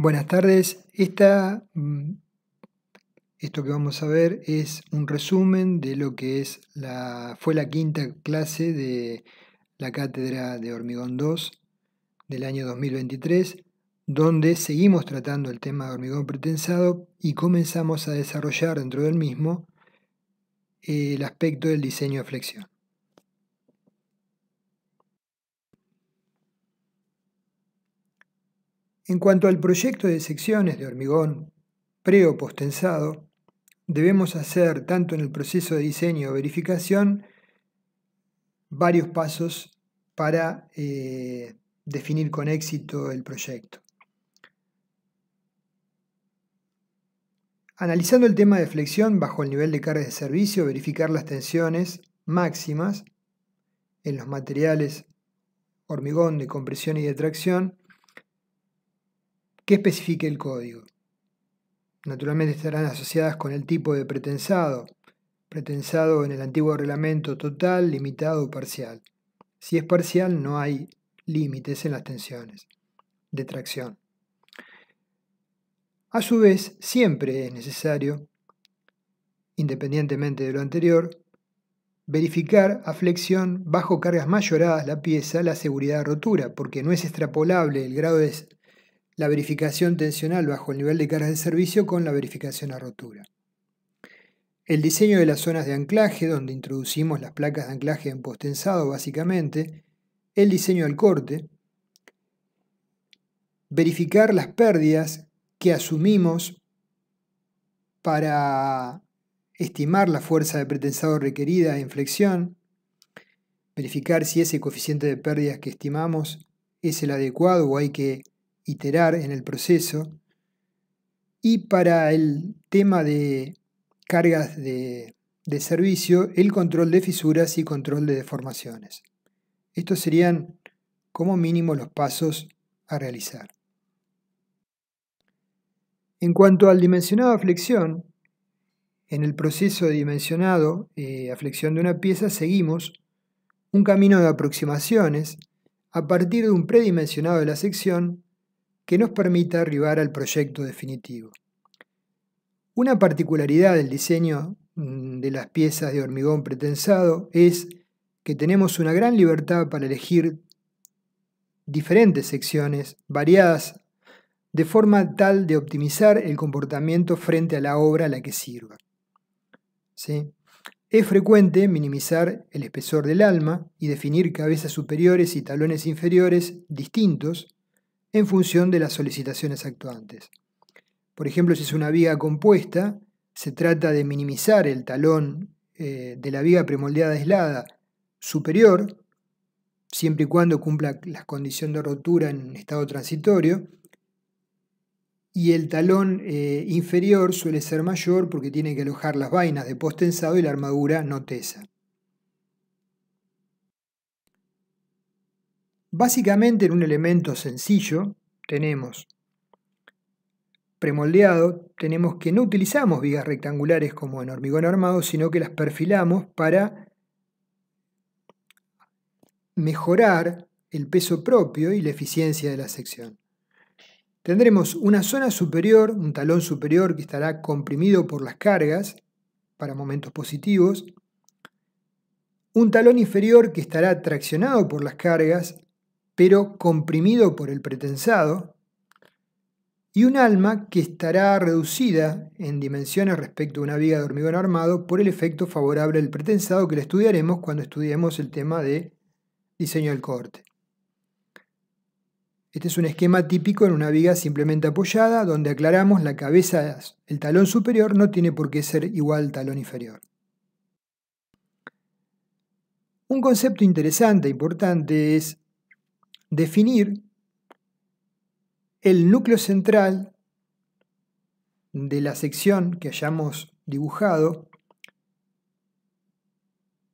Buenas tardes. Esto que vamos a ver es un resumen de lo que fue la quinta clase de la cátedra de Hormigón 2 del año 2023, donde seguimos tratando el tema de hormigón pretensado y comenzamos a desarrollar dentro del mismo el aspecto del diseño de flexión. En cuanto al proyecto de secciones de hormigón pre o posttensado, debemos hacer, tanto en el proceso de diseño o verificación, varios pasos para definir con éxito el proyecto. Analizando el tema de flexión bajo el nivel de carga de servicio, verificar las tensiones máximas en los materiales hormigón de compresión y de tracción que especifique el código. Naturalmente estarán asociadas con el tipo de pretensado en el antiguo reglamento total, limitado o parcial. Si es parcial, no hay límites en las tensiones de tracción. A su vez, siempre es necesario, independientemente de lo anterior, verificar a flexión bajo cargas mayoradas la pieza la seguridad de rotura, porque no es extrapolable el grado de la verificación tensional bajo el nivel de cargas de servicio con la verificación a rotura. El diseño de las zonas de anclaje, donde introducimos las placas de anclaje en posttensado básicamente, el diseño del corte, verificar las pérdidas que asumimos para estimar la fuerza de pretensado requerida en flexión, verificar si ese coeficiente de pérdidas que estimamos es el adecuado o hay que iterar en el proceso, y para el tema de cargas de servicio, el control de fisuras y control de deformaciones. Estos serían como mínimo los pasos a realizar. En cuanto al dimensionado a flexión, en el proceso de dimensionado a flexión de una pieza seguimos un camino de aproximaciones a partir de un predimensionado de la sección que nos permita arribar al proyecto definitivo. Una particularidad del diseño de las piezas de hormigón pretensado es que tenemos una gran libertad para elegir diferentes secciones variadas de forma tal de optimizar el comportamiento frente a la obra a la que sirva. ¿Sí? Es frecuente minimizar el espesor del alma y definir cabezas superiores y talones inferiores distintos en función de las solicitaciones actuantes. Por ejemplo, si es una viga compuesta, se trata de minimizar el talón de la viga premoldeada aislada superior, siempre y cuando cumpla la condición de rotura en estado transitorio, y el talón inferior suele ser mayor porque tiene que alojar las vainas de posttensado y la armadura no tesa. Básicamente en un elemento sencillo tenemos premoldeado, tenemos que no utilizamos vigas rectangulares como en hormigón armado, sino que las perfilamos para mejorar el peso propio y la eficiencia de la sección. Tendremos una zona superior, un talón superior que estará comprimido por las cargas para momentos positivos, un talón inferior que estará traccionado por las cargas, pero comprimido por el pretensado, y un alma que estará reducida en dimensiones respecto a una viga de hormigón armado por el efecto favorable del pretensado que lo estudiaremos cuando estudiemos el tema de diseño del corte. Este es un esquema típico en una viga simplemente apoyada, donde aclaramos la cabeza, el talón superior no tiene por qué ser igual al talón inferior. Un concepto interesante e importante es definir el núcleo central de la sección que hayamos dibujado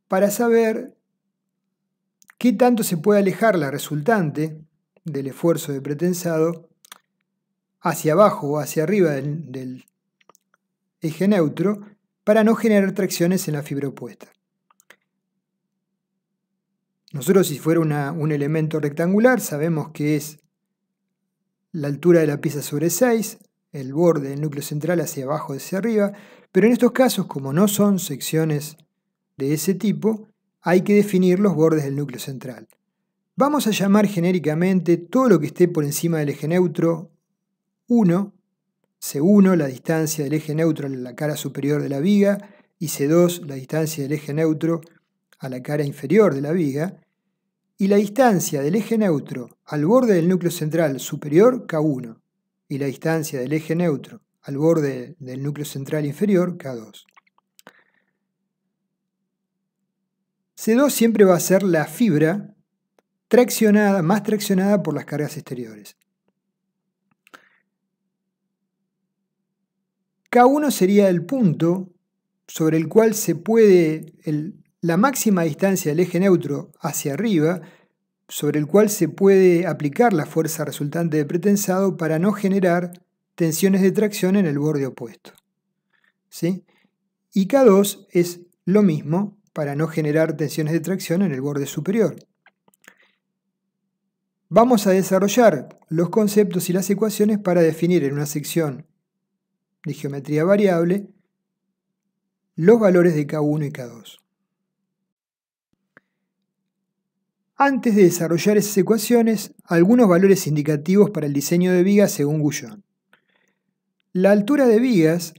para saber qué tanto se puede alejar la resultante del esfuerzo de pretensado hacia abajo o hacia arriba del eje neutro para no generar tracciones en la fibra opuesta. Nosotros, si fuera un elemento rectangular, sabemos que es la altura de la pieza sobre 6, el borde del núcleo central hacia abajo hacia arriba, pero en estos casos, como no son secciones de ese tipo, hay que definir los bordes del núcleo central. Vamos a llamar genéricamente todo lo que esté por encima del eje neutro 1, C1 la distancia del eje neutro a la cara superior de la viga y C2 la distancia del eje neutro a la cara inferior de la viga, y la distancia del eje neutro al borde del núcleo central superior K1 y la distancia del eje neutro al borde del núcleo central inferior K2. C2 siempre va a ser la fibra más traccionada por las cargas exteriores. K1 sería el punto sobre el cual se puede, la máxima distancia del eje neutro hacia arriba, sobre el cual se puede aplicar la fuerza resultante de pretensado para no generar tensiones de tracción en el borde opuesto. ¿Sí? Y K2 es lo mismo para no generar tensiones de tracción en el borde superior. Vamos a desarrollar los conceptos y las ecuaciones para definir en una sección de geometría variable los valores de K1 y K2. Antes de desarrollar esas ecuaciones, algunos valores indicativos para el diseño de vigas según Guyon. La altura de vigas,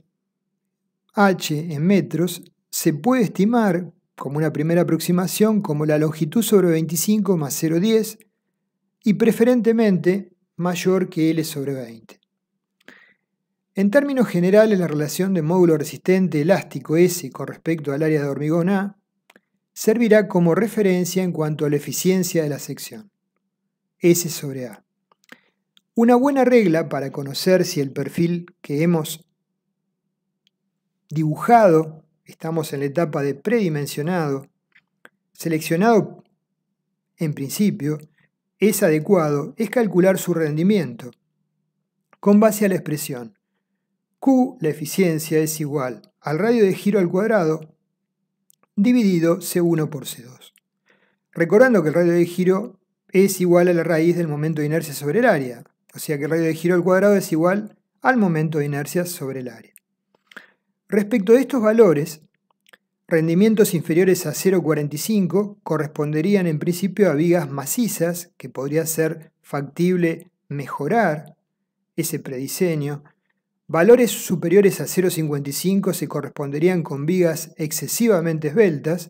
h en metros, se puede estimar como una primera aproximación como la longitud sobre 25 más 0,10 y preferentemente mayor que L sobre 20. En términos generales, la relación de módulo resistente elástico S con respecto al área de hormigón A servirá como referencia en cuanto a la eficiencia de la sección, S sobre A. Una buena regla para conocer si el perfil que hemos dibujado, estamos en la etapa de predimensionado, seleccionado en principio, es adecuado, es calcular su rendimiento con base a la expresión Q, la eficiencia, es igual al radio de giro al cuadrado dividido C1 por C2. Recordando que el radio de giro es igual a la raíz del momento de inercia sobre el área, o sea que el radio de giro al cuadrado es igual al momento de inercia sobre el área. Respecto de estos valores, rendimientos inferiores a 0,45 corresponderían en principio a vigas macizas, que podría ser factible mejorar ese prediseño. Valores superiores a 0,55 se corresponderían con vigas excesivamente esbeltas,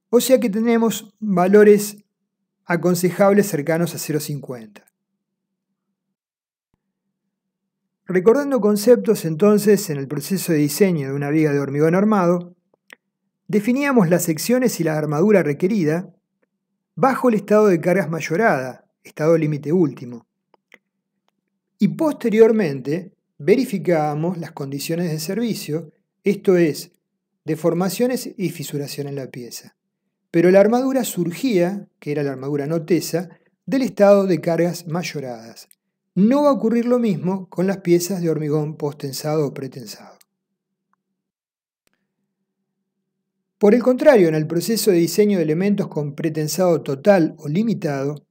o sea que tenemos valores aconsejables cercanos a 0,50. Recordando conceptos entonces en el proceso de diseño de una viga de hormigón armado, definíamos las secciones y la armadura requerida bajo el estado de cargas mayorada, estado límite último, y posteriormente verificábamos las condiciones de servicio, esto es, deformaciones y fisuración en la pieza. Pero la armadura surgía, que era la armadura no tesa, del estado de cargas mayoradas. No va a ocurrir lo mismo con las piezas de hormigón posttensado o pretensado. Por el contrario, en el proceso de diseño de elementos con pretensado total o limitado,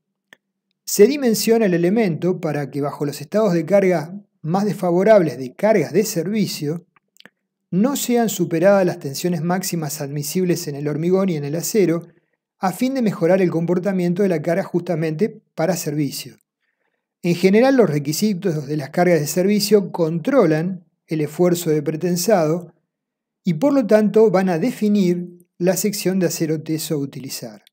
se dimensiona el elemento para que bajo los estados de carga más desfavorables de cargas de servicio, no sean superadas las tensiones máximas admisibles en el hormigón y en el acero, a fin de mejorar el comportamiento de la carga justamente para servicio. En general, los requisitos de las cargas de servicio controlan el esfuerzo de pretensado y por lo tanto van a definir la sección de acero teso a utilizar.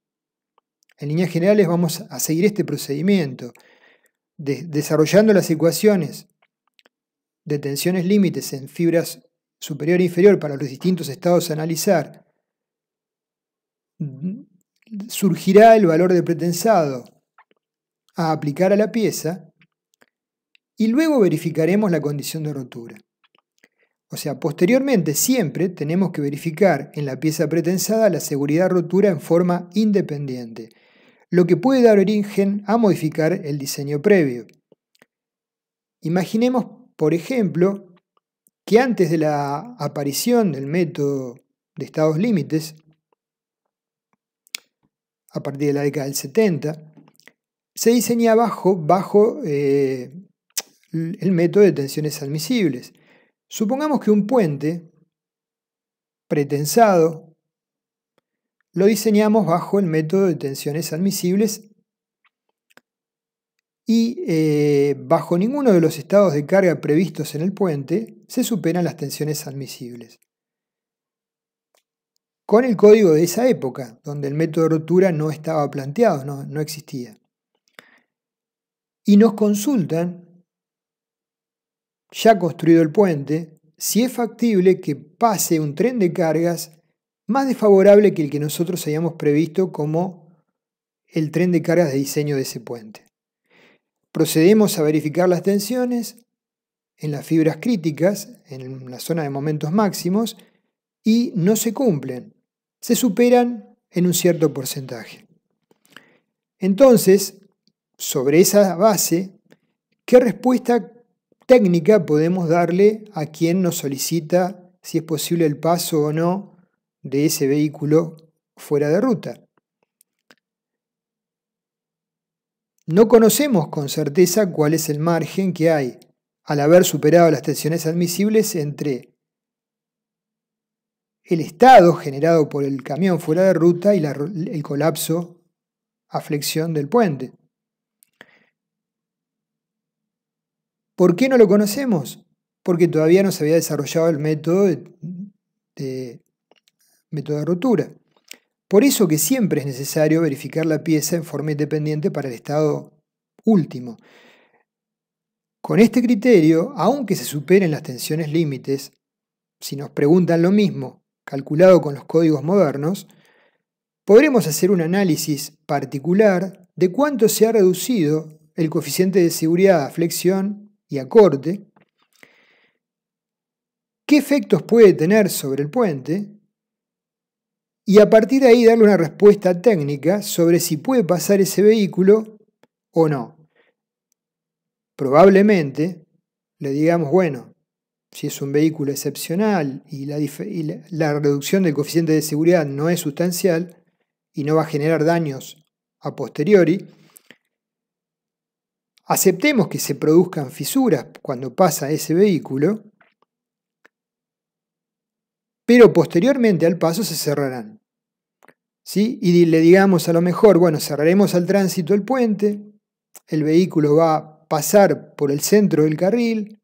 En líneas generales vamos a seguir este procedimiento, desarrollando las ecuaciones de tensiones límites en fibras superior e inferior para los distintos estados a analizar. Surgirá el valor de pretensado a aplicar a la pieza y luego verificaremos la condición de rotura. O sea, posteriormente siempre tenemos que verificar en la pieza pretensada la seguridad de rotura en forma independiente, lo que puede dar origen a modificar el diseño previo. Imaginemos, por ejemplo, que antes de la aparición del método de estados límites, a partir de la década del 70, se diseñaba el método de tensiones admisibles. Supongamos que un puente pretensado lo diseñamos bajo el método de tensiones admisibles y bajo ninguno de los estados de carga previstos en el puente se superan las tensiones admisibles. Con el código de esa época, donde el método de rotura no estaba planteado, no existía. Y nos consultan, ya construido el puente, si es factible que pase un tren de cargas más desfavorable que el que nosotros hayamos previsto como el tren de cargas de diseño de ese puente. Procedemos a verificar las tensiones en las fibras críticas, en la zona de momentos máximos, y no se cumplen, se superan en un cierto porcentaje. Entonces, sobre esa base, ¿qué respuesta técnica podemos darle a quien nos solicita si es posible el paso o no de ese vehículo fuera de ruta? No conocemos con certeza cuál es el margen que hay al haber superado las tensiones admisibles entre el estado generado por el camión fuera de ruta y el colapso a flexión del puente. ¿Por qué no lo conocemos? Porque todavía no se había desarrollado el método de rotura. Por eso que siempre es necesario verificar la pieza en forma independiente para el estado último. Con este criterio, aunque se superen las tensiones límites, si nos preguntan lo mismo, calculado con los códigos modernos, podremos hacer un análisis particular de cuánto se ha reducido el coeficiente de seguridad a flexión y a corte, qué efectos puede tener sobre el puente, y a partir de ahí darle una respuesta técnica sobre si puede pasar ese vehículo o no. Probablemente le digamos, bueno, si es un vehículo excepcional y la reducción del coeficiente de seguridad no es sustancial y no va a generar daños a posteriori, aceptemos que se produzcan fisuras cuando pasa ese vehículo, pero posteriormente al paso se cerrarán. ¿Sí? Y le digamos a lo mejor, bueno, cerraremos al tránsito el puente, el vehículo va a pasar por el centro del carril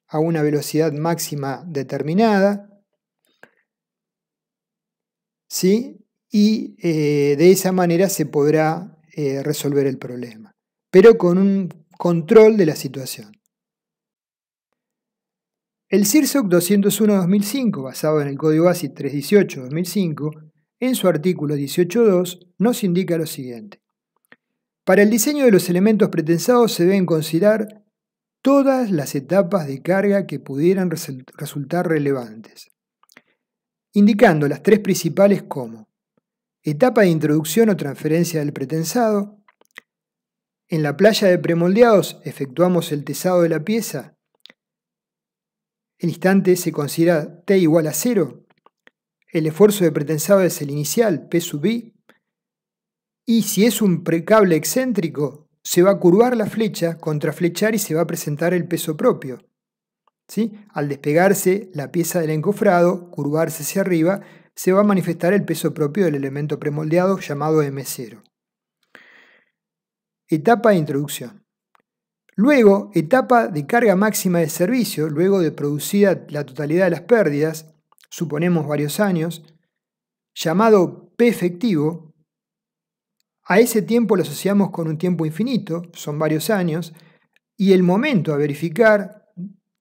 a una velocidad máxima determinada, ¿sí? Y de esa manera se podrá resolver el problema, pero con un control de la situación. El CIRSOC 201-2005, basado en el código ASIC 318-2005, en su artículo 18.2, nos indica lo siguiente. Para el diseño de los elementos pretensados se deben considerar todas las etapas de carga que pudieran resultar relevantes, indicando las tres principales como etapa de introducción o transferencia del pretensado. En la playa de premoldeados efectuamos el tesado de la pieza. El instante se considera T igual a 0. El esfuerzo de pretensado es el inicial, P sub I. Y si es un precable excéntrico, se va a curvar la flecha, contraflechar y se va a presentar el peso propio. ¿Sí? Al despegarse la pieza del encofrado, curvarse hacia arriba, se va a manifestar el peso propio del elemento premoldeado llamado M0. Etapa de introducción. Luego, etapa de carga máxima de servicio, luego de producida la totalidad de las pérdidas, suponemos varios años, llamado P efectivo. A ese tiempo lo asociamos con un tiempo infinito, son varios años, y el momento a verificar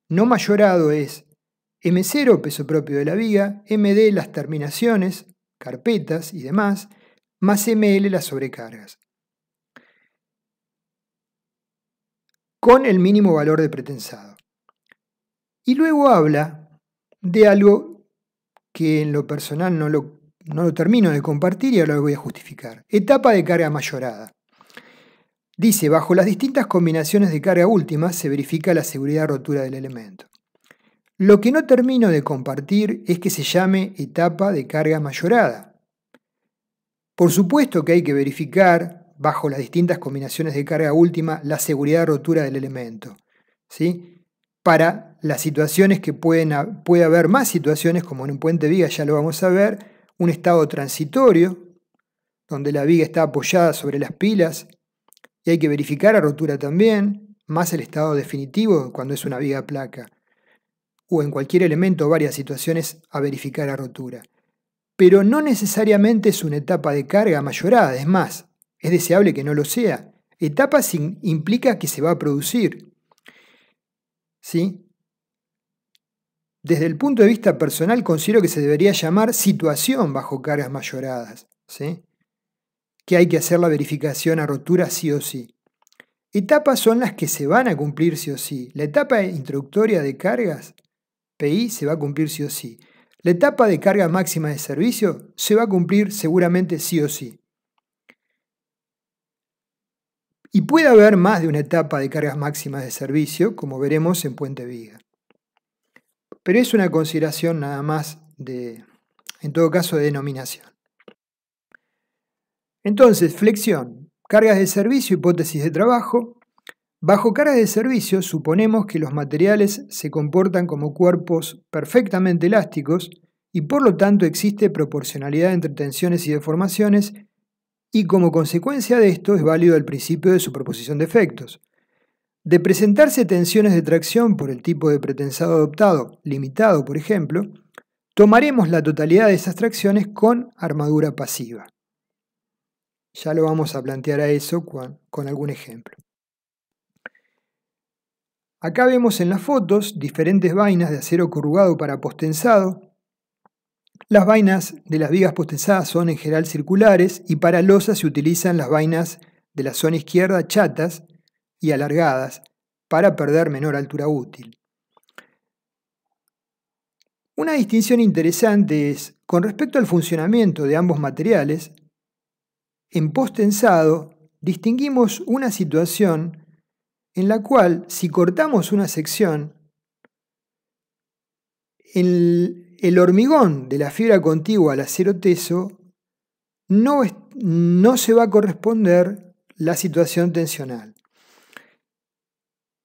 no mayorado es M0, peso propio de la viga, MD, las terminaciones, carpetas y demás, más ML, las sobrecargas, con el mínimo valor de pretensado. Y luego habla de algo que en lo personal no lo termino de compartir y ahora lo voy a justificar. Etapa de carga mayorada. Dice, bajo las distintas combinaciones de carga última se verifica la seguridad de rotura del elemento. Lo que no termino de compartir es que se llame etapa de carga mayorada. Por supuesto que hay que verificar, bajo las distintas combinaciones de carga última, la seguridad de rotura del elemento. ¿sí? Para las situaciones que puede haber más situaciones, como en un puente viga, ya lo vamos a ver, un estado transitorio, donde la viga está apoyada sobre las pilas, y hay que verificar la rotura también, más el estado definitivo cuando es una viga placa, o en cualquier elemento varias situaciones a verificar la rotura. Pero no necesariamente es una etapa de carga mayorada, es más, es deseable que no lo sea. Etapa implica que se va a producir, ¿sí? Desde el punto de vista personal considero que se debería llamar situación bajo cargas mayoradas, ¿sí? Que hay que hacer la verificación a rotura sí o sí. Etapas son las que se van a cumplir sí o sí. La etapa introductoria de cargas, PI, se va a cumplir sí o sí. La etapa de carga máxima de servicio se va a cumplir seguramente sí o sí. Y puede haber más de una etapa de cargas máximas de servicio, como veremos en puente viga. Pero es una consideración nada más en todo caso, de denominación. Entonces, flexión, cargas de servicio, hipótesis de trabajo. Bajo cargas de servicio suponemos que los materiales se comportan como cuerpos perfectamente elásticos y por lo tanto existe proporcionalidad entre tensiones y deformaciones y como consecuencia de esto es válido el principio de superposición de efectos. De presentarse tensiones de tracción por el tipo de pretensado adoptado, limitado por ejemplo, tomaremos la totalidad de esas tracciones con armadura pasiva. Ya lo vamos a plantear a eso con algún ejemplo. Acá vemos en las fotos diferentes vainas de acero corrugado para postensado. Las vainas de las vigas postensadas son en general circulares y para losas se utilizan las vainas de la zona izquierda chatas y alargadas para perder menor altura útil. Una distinción interesante es, con respecto al funcionamiento de ambos materiales, en postensado distinguimos una situación en la cual, si cortamos una sección, el hormigón de la fibra contigua al acero teso no se va a corresponder la situación tensional.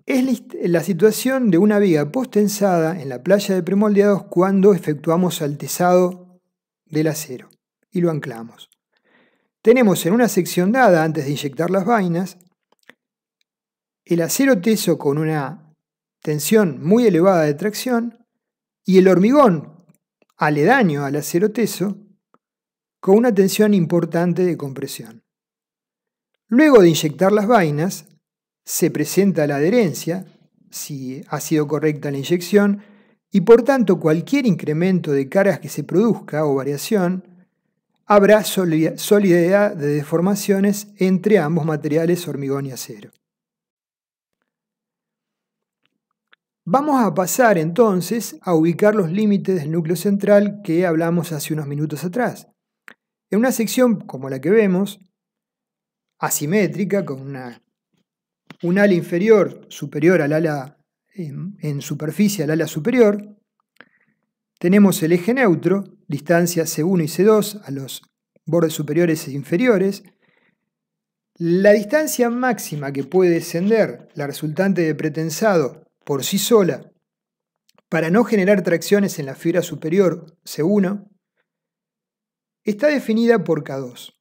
Es la situación de una viga postensada en la playa de premoldeados cuando efectuamos el tesado del acero y lo anclamos. Tenemos en una sección dada, antes de inyectar las vainas, el acero teso con una tensión muy elevada de tracción y el hormigón aledaño al acero teso con una tensión importante de compresión. Luego de inyectar las vainas, se presenta la adherencia, si ha sido correcta la inyección, y por tanto cualquier incremento de cargas que se produzca o variación, habrá solidez de deformaciones entre ambos materiales, hormigón y acero. Vamos a pasar entonces a ubicar los límites del núcleo central que hablamos hace unos minutos atrás. En una sección como la que vemos, asimétrica, con un ala inferior superior al ala en superficie al ala superior, tenemos el eje neutro, distancia C1 y C2 a los bordes superiores e inferiores. La distancia máxima que puede descender la resultante de pretensado por sí sola para no generar tracciones en la fibra superior C1 está definida por K2.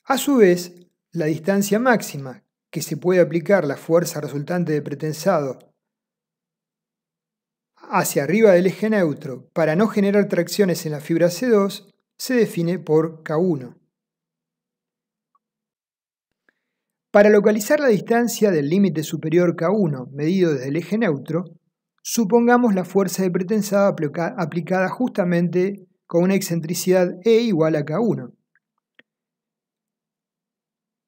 A su vez, la distancia máxima que se puede aplicar la fuerza resultante de pretensado hacia arriba del eje neutro para no generar tracciones en la fibra C2 se define por K1. Para localizar la distancia del límite superior K1 medido desde el eje neutro, supongamos la fuerza de pretensado aplicada justamente con una excentricidad E igual a K1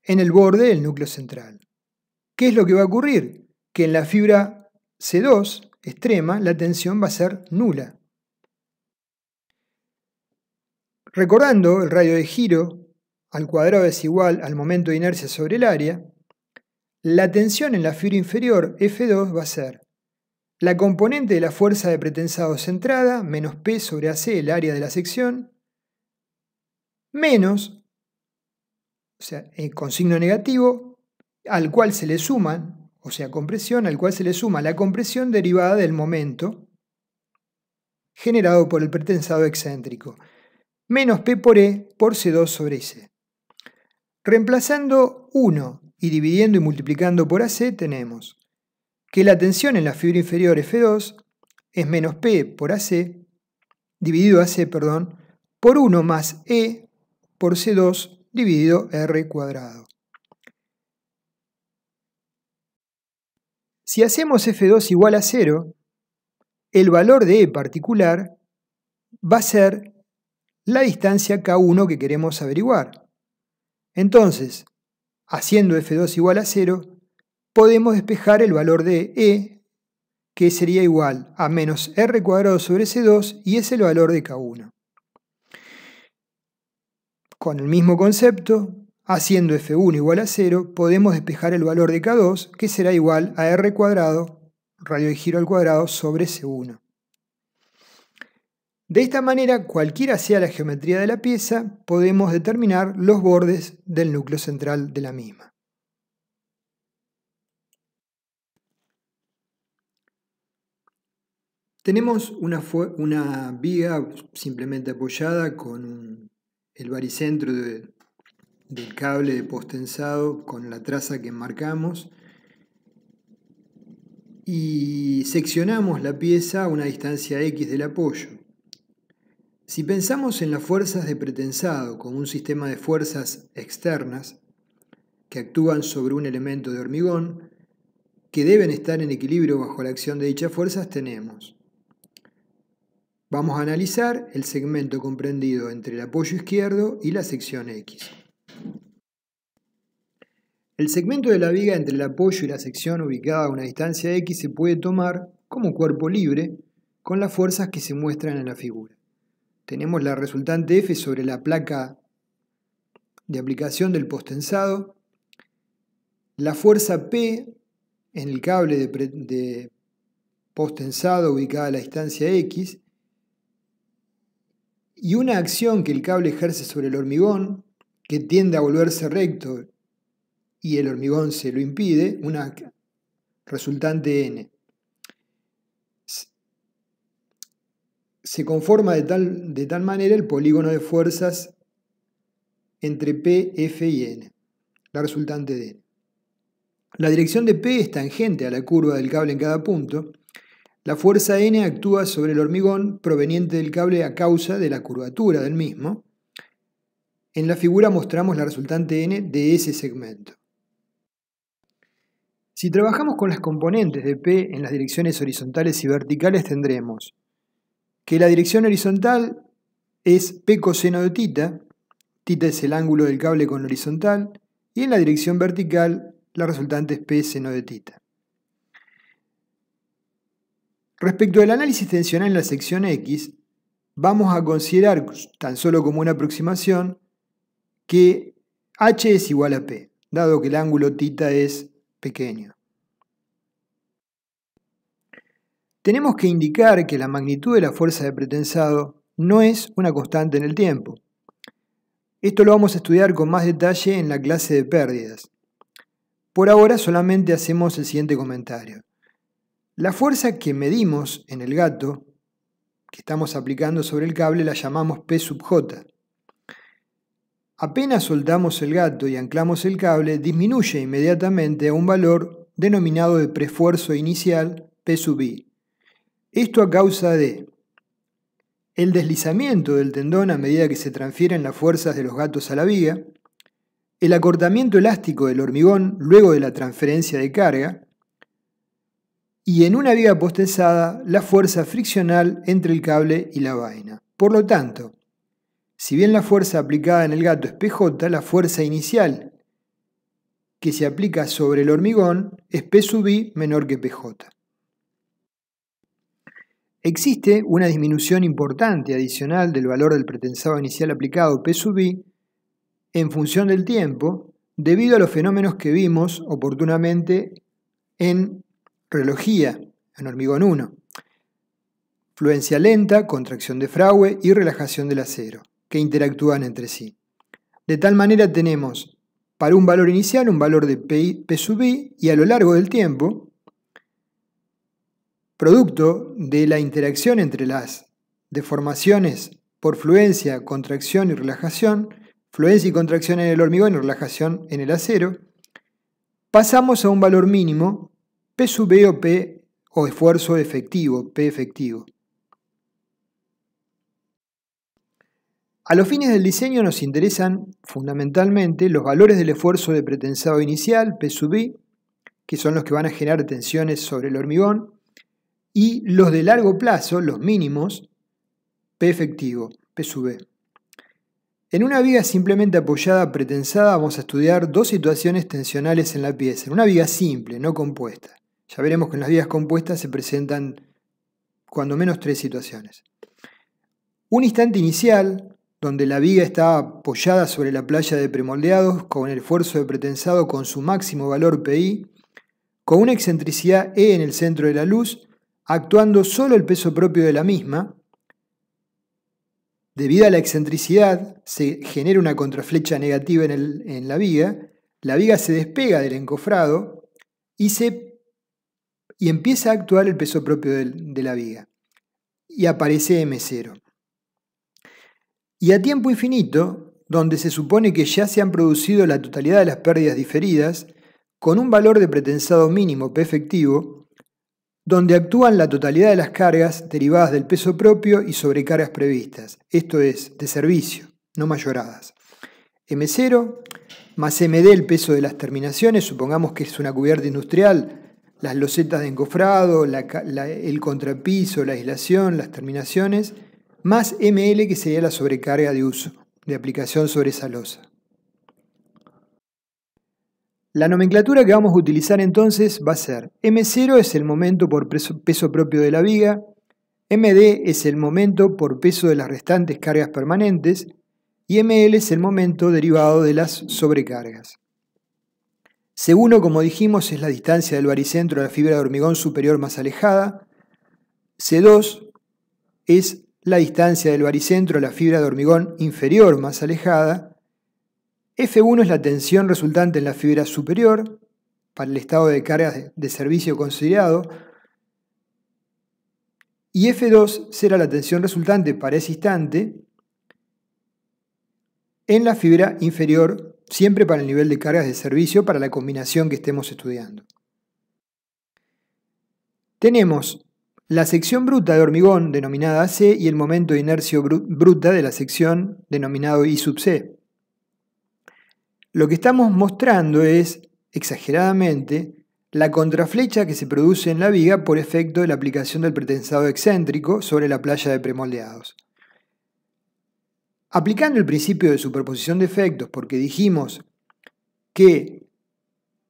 en el borde del núcleo central. ¿Qué es lo que va a ocurrir? Que en la fibra C2 extrema la tensión va a ser nula. Recordando el radio de giro al cuadrado es igual al momento de inercia sobre el área, la tensión en la fibra inferior F2 va a ser la componente de la fuerza de pretensado centrada menos P sobre AC, el área de la sección, menos, o sea, con signo negativo, al cual se le suman, o sea, compresión, al cual se le suma la compresión derivada del momento generado por el pretensado excéntrico, menos P por E por C2 sobre C. Reemplazando 1 y dividiendo y multiplicando por AC, tenemos que la tensión en la fibra inferior F2 es menos P por AC, dividido AC, por 1 más E por C2 dividido R cuadrado. Si hacemos F2 igual a 0, el valor de E particular va a ser la distancia K1 que queremos averiguar. Entonces, haciendo F2 igual a 0, podemos despejar el valor de E, que sería igual a menos R cuadrado sobre C2, y es el valor de K1. Con el mismo concepto, haciendo F1 igual a 0, podemos despejar el valor de K2, que será igual a R cuadrado, radio de giro al cuadrado, sobre C1. De esta manera, cualquiera sea la geometría de la pieza, podemos determinar los bordes del núcleo central de la misma. Tenemos una viga simplemente apoyada con el baricentro del cable de posttensado con la traza que enmarcamos y seccionamos la pieza a una distancia X del apoyo. Si pensamos en las fuerzas de pretensado como un sistema de fuerzas externas que actúan sobre un elemento de hormigón que deben estar en equilibrio bajo la acción de dichas fuerzas, vamos a analizar el segmento comprendido entre el apoyo izquierdo y la sección X. El segmento de la viga entre el apoyo y la sección ubicada a una distancia X se puede tomar como cuerpo libre con las fuerzas que se muestran en la figura. Tenemos la resultante F sobre la placa de aplicación del posttensado, la fuerza P en el cable de posttensado ubicada a la distancia X, y una acción que el cable ejerce sobre el hormigón, que tiende a volverse recto y el hormigón se lo impide, una resultante N. Se conforma de tal manera el polígono de fuerzas entre P, F y N, la resultante de N. La dirección de P es tangente a la curva del cable en cada punto. La fuerza N actúa sobre el hormigón proveniente del cable a causa de la curvatura del mismo. En la figura mostramos la resultante N de ese segmento. Si trabajamos con las componentes de P en las direcciones horizontales y verticales, tendremos que la dirección horizontal es P coseno de θ, θ es el ángulo del cable con horizontal, y en la dirección vertical la resultante es P seno de θ. Respecto al análisis tensional en la sección X, vamos a considerar, tan solo como una aproximación, que H es igual a P, dado que el ángulo θ es pequeño. Tenemos que indicar que la magnitud de la fuerza de pretensado no es una constante en el tiempo. Esto lo vamos a estudiar con más detalle en la clase de pérdidas. Por ahora solamente hacemos el siguiente comentario. La fuerza que medimos en el gato, que estamos aplicando sobre el cable, la llamamos P sub J. Apenas soltamos el gato y anclamos el cable, disminuye inmediatamente a un valor denominado de preesfuerzo inicial, P sub I. Esto a causa de el deslizamiento del tendón a medida que se transfieren las fuerzas de los gatos a la viga, el acortamiento elástico del hormigón luego de la transferencia de carga, y en una viga posttensada la fuerza friccional entre el cable y la vaina. Por lo tanto, si bien la fuerza aplicada en el gato es PJ, la fuerza inicial que se aplica sobre el hormigón es P sub I menor que PJ. Existe una disminución importante adicional del valor del pretensado inicial aplicado P sub I en función del tiempo debido a los fenómenos que vimos oportunamente en relojía, en hormigón 1. Fluencia lenta, contracción de Fraude y relajación del acero, que interactúan entre sí. De tal manera tenemos para un valor inicial, un valor de P sub I, y a lo largo del tiempo, producto de la interacción entre las deformaciones por fluencia, contracción y relajación, fluencia y contracción en el hormigón y relajación en el acero, pasamos a un valor mínimo, P sub E o P o esfuerzo efectivo, P efectivo. A los fines del diseño nos interesan fundamentalmente los valores del esfuerzo de pretensado inicial, P sub I, que son los que van a generar tensiones sobre el hormigón, y los de largo plazo, los mínimos, P efectivo, P sub E. En una viga simplemente apoyada pretensada vamos a estudiar dos situaciones tensionales en la pieza, en una viga simple, no compuesta. Ya veremos que en las vigas compuestas se presentan cuando menos tres situaciones. Un instante inicial, donde la viga está apoyada sobre la playa de premoldeados con el esfuerzo de pretensado con su máximo valor PI, con una excentricidad E en el centro de la luz, actuando solo el peso propio de la misma. Debido a la excentricidad, se genera una contraflecha negativa en la viga se despega del encofrado y empieza a actuar el peso propio de la viga, y aparece M0. Y a tiempo infinito, donde se supone que ya se han producido la totalidad de las pérdidas diferidas, con un valor de pretensado mínimo P efectivo, donde actúan la totalidad de las cargas derivadas del peso propio y sobrecargas previstas, esto es, de servicio, no mayoradas. M0 más MD, el peso de las terminaciones, supongamos que es una cubierta industrial, las losetas de encofrado, el contrapiso, la aislación, las terminaciones, más ML, que sería la sobrecarga de uso, de aplicación sobre esa losa. La nomenclatura que vamos a utilizar entonces va a ser M0 es el momento por peso propio de la viga, MD es el momento por peso de las restantes cargas permanentes y ML es el momento derivado de las sobrecargas. C1, como dijimos, es la distancia del baricentro a la fibra de hormigón superior más alejada. C2 es la distancia del baricentro a la fibra de hormigón inferior más alejada. F1 es la tensión resultante en la fibra superior para el estado de cargas de servicio considerado. Y F2 será la tensión resultante para ese instante en la fibra inferior, siempre para el nivel de cargas de servicio para la combinación que estemos estudiando. Tenemos la sección bruta de hormigón denominada AC y el momento de inercia bruta de la sección denominado I sub C. Lo que estamos mostrando es, exageradamente, la contraflecha que se produce en la viga por efecto de la aplicación del pretensado excéntrico sobre la playa de premoldeados. Aplicando el principio de superposición de efectos, porque dijimos que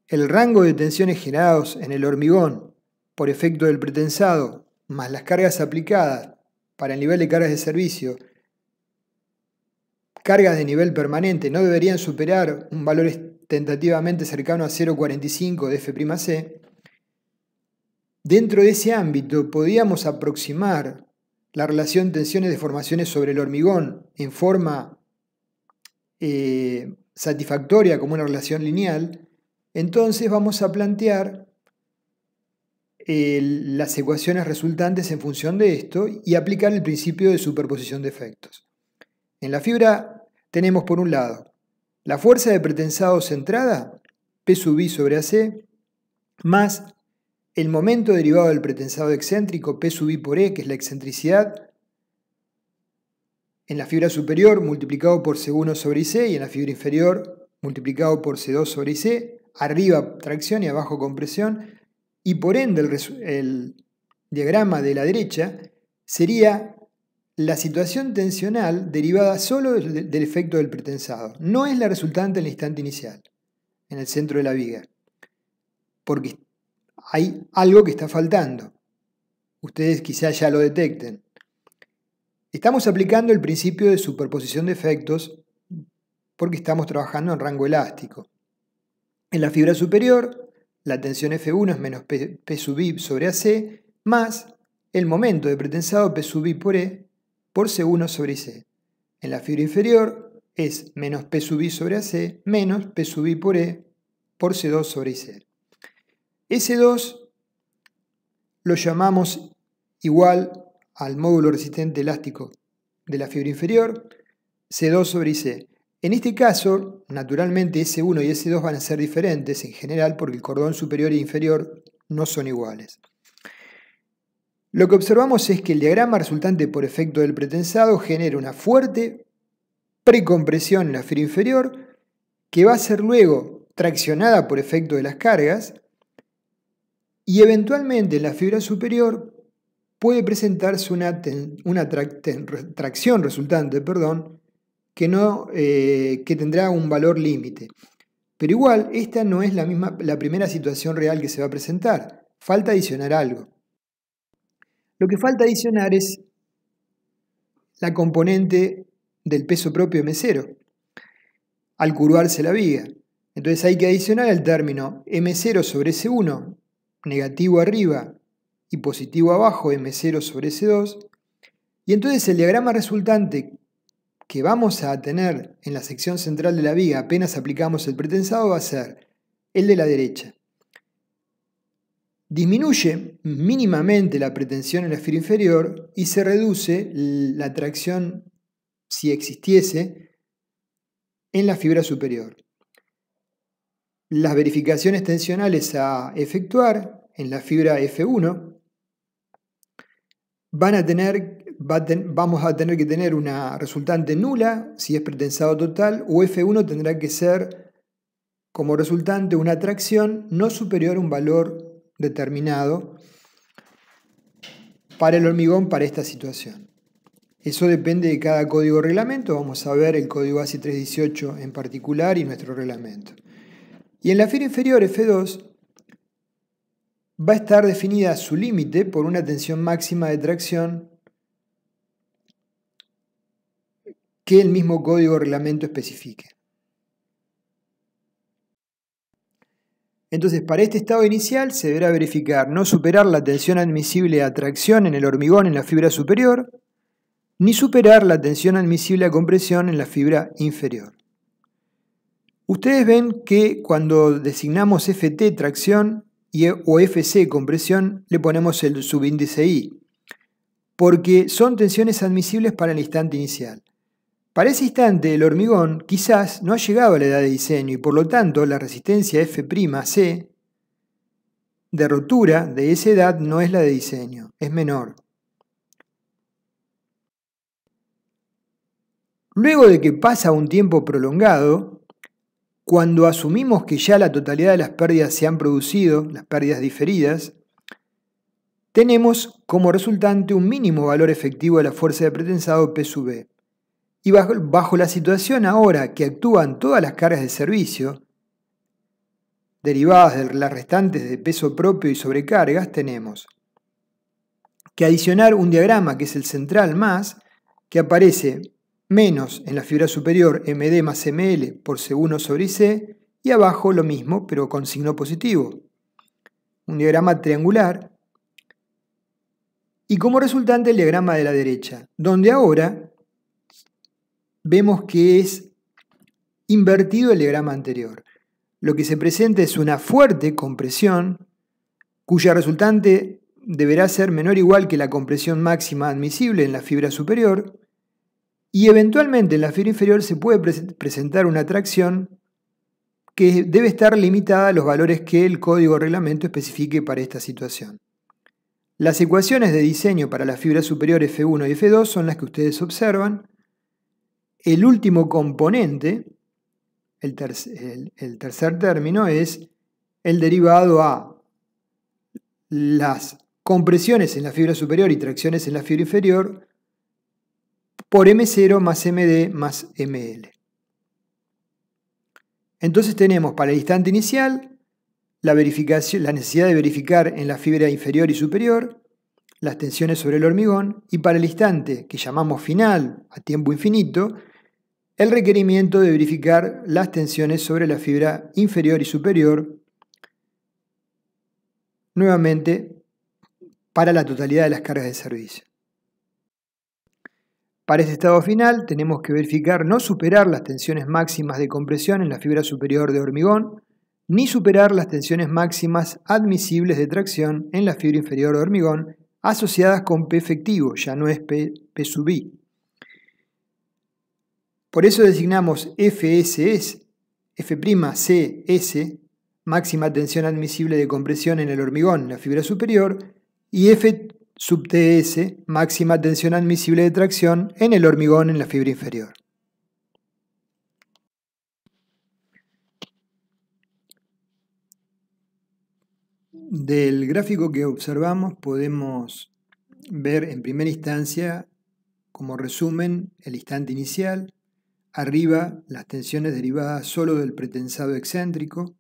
el rango de tensiones generados en el hormigón por efecto del pretensado más las cargas aplicadas para el nivel de cargas de servicio, cargas de nivel permanente, no deberían superar un valor tentativamente cercano a 0,45 de F'C. Dentro de ese ámbito podíamos aproximar la relación tensiones-deformaciones sobre el hormigón en forma satisfactoria como una relación lineal. Entonces vamos a plantear las ecuaciones resultantes en función de esto y aplicar el principio de superposición de efectos. En la fibra tenemos por un lado la fuerza de pretensado centrada, P sub I sobre AC, más el momento derivado del pretensado excéntrico, P sub I por E, que es la excentricidad, en la fibra superior multiplicado por C1 sobre IC y en la fibra inferior multiplicado por C2 sobre IC, arriba tracción y abajo compresión, y por ende el diagrama de la derecha sería la situación tensional derivada solo del efecto del pretensado. No es la resultante en el instante inicial, en el centro de la viga, porque hay algo que está faltando. Ustedes quizás ya lo detecten. Estamos aplicando el principio de superposición de efectos porque estamos trabajando en rango elástico. En la fibra superior, la tensión F1 es menos P sub I sobre AC, más el momento de pretensado P sub I por E por C1 sobre IC. En la fibra inferior, es menos P sub I sobre AC menos P sub I por E por C2 sobre IC. S2 lo llamamos igual al módulo resistente elástico de la fibra inferior, C2 sobre IC. En este caso, naturalmente S1 y S2 van a ser diferentes en general porque el cordón superior e inferior no son iguales. Lo que observamos es que el diagrama resultante por efecto del pretensado genera una fuerte precompresión en la fibra inferior que va a ser luego traccionada por efecto de las cargas y eventualmente en la fibra superior puede presentarse una tracción resultante, que tendrá un valor límite. Pero igual, esta no es la primera situación real que se va a presentar. Falta adicionar algo. Lo que falta adicionar es la componente del peso propio M0 al curvarse la viga. Entonces hay que adicionar el término M0 sobre S1, negativo arriba y positivo abajo, M0 sobre S2. Y entonces el diagrama resultante que vamos a tener en la sección central de la viga apenas aplicamos el pretensado va a ser el de la derecha. Disminuye mínimamente la pretensión en la fibra inferior y se reduce la tracción, si existiese, en la fibra superior. Las verificaciones tensionales a efectuar en la fibra F1 vamos a tener que tener una resultante nula si es pretensado total, o F1 tendrá que ser como resultante una tracción no superior a un valor determinado para el hormigón para esta situación. Eso depende de cada código reglamento. Vamos a ver el código ASI 318 en particular y nuestro reglamento. Y en la fibra inferior F2 va a estar definida su límite por una tensión máxima de tracción que el mismo código reglamento especifique. Entonces, para este estado inicial se deberá verificar no superar la tensión admisible a tracción en el hormigón en la fibra superior, ni superar la tensión admisible a compresión en la fibra inferior. Ustedes ven que cuando designamos FT tracción o FC compresión, le ponemos el subíndice I, porque son tensiones admisibles para el instante inicial. Para ese instante, el hormigón quizás no ha llegado a la edad de diseño y por lo tanto la resistencia F'C de rotura de esa edad no es la de diseño, es menor. Luego de que pasa un tiempo prolongado, cuando asumimos que ya la totalidad de las pérdidas se han producido, las pérdidas diferidas, tenemos como resultante un mínimo valor efectivo de la fuerza de pretensado P sub E. Y bajo la situación ahora que actúan todas las cargas de servicio, derivadas de las restantes de peso propio y sobrecargas, tenemos que adicionar un diagrama que es el central más, que aparece menos en la fibra superior MD más ML por C1 sobre IC, y abajo lo mismo pero con signo positivo. Un diagrama triangular. Y como resultante el diagrama de la derecha, donde ahora vemos que es invertido el diagrama anterior. Lo que se presenta es una fuerte compresión cuya resultante deberá ser menor o igual que la compresión máxima admisible en la fibra superior y eventualmente en la fibra inferior se puede presentar una tracción que debe estar limitada a los valores que el código reglamento especifique para esta situación. Las ecuaciones de diseño para la fibra superior F1 y F2 son las que ustedes observan. El último componente, el tercer término, es el derivado a las compresiones en la fibra superior y tracciones en la fibra inferior por M0 más MD más ML. Entonces tenemos para el instante inicial la necesidad de verificar en la fibra inferior y superior las tensiones sobre el hormigón y para el instante que llamamos final a tiempo infinito el requerimiento de verificar las tensiones sobre la fibra inferior y superior nuevamente para la totalidad de las cargas de servicio. Para este estado final tenemos que verificar no superar las tensiones máximas de compresión en la fibra superior de hormigón, ni superar las tensiones máximas admisibles de tracción en la fibra inferior de hormigón asociadas con P efectivo, ya no es P sub I. Por eso designamos FCS, máxima tensión admisible de compresión en el hormigón, en la fibra superior, y F sub TS, máxima tensión admisible de tracción en el hormigón, en la fibra inferior. Del gráfico que observamos podemos ver en primera instancia, como resumen, el instante inicial. Arriba, las tensiones derivadas solo del pretensado excéntrico.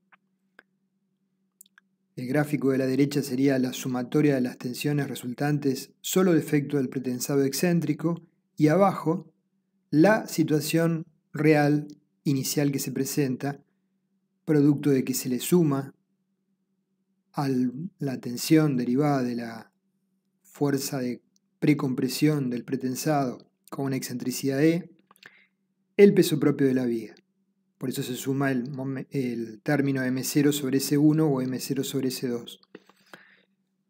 El gráfico de la derecha sería la sumatoria de las tensiones resultantes solo de efecto del pretensado excéntrico. Y abajo, la situación real inicial que se presenta, producto de que se le suma a la tensión derivada de la fuerza de precompresión del pretensado con una excentricidad E, el peso propio de la viga. Por eso se suma el término M0 sobre S1 o M0 sobre S2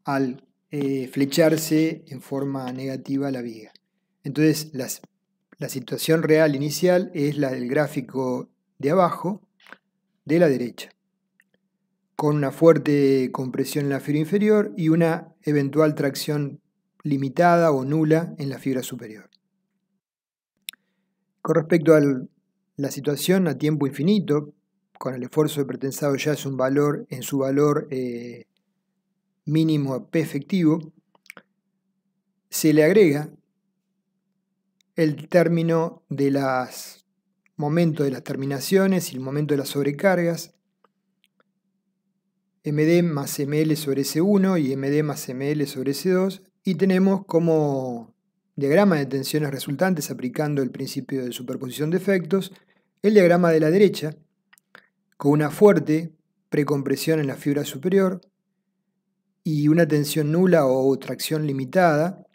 al flecharse en forma negativa la viga. Entonces la situación real inicial es la del gráfico de abajo de la derecha, con una fuerte compresión en la fibra inferior y una eventual tracción limitada o nula en la fibra superior. Con respecto a la situación a tiempo infinito, con el esfuerzo de pretensado ya es un valor en su valor mínimo P efectivo, se le agrega el término de los momentos de las terminaciones y el momento de las sobrecargas, MD más ML sobre S1 y MD más ML sobre S2, y tenemos como diagrama de tensiones resultantes aplicando el principio de superposición de efectos, el diagrama de la derecha, con una fuerte precompresión en la fibra superior y una tensión nula o tracción limitada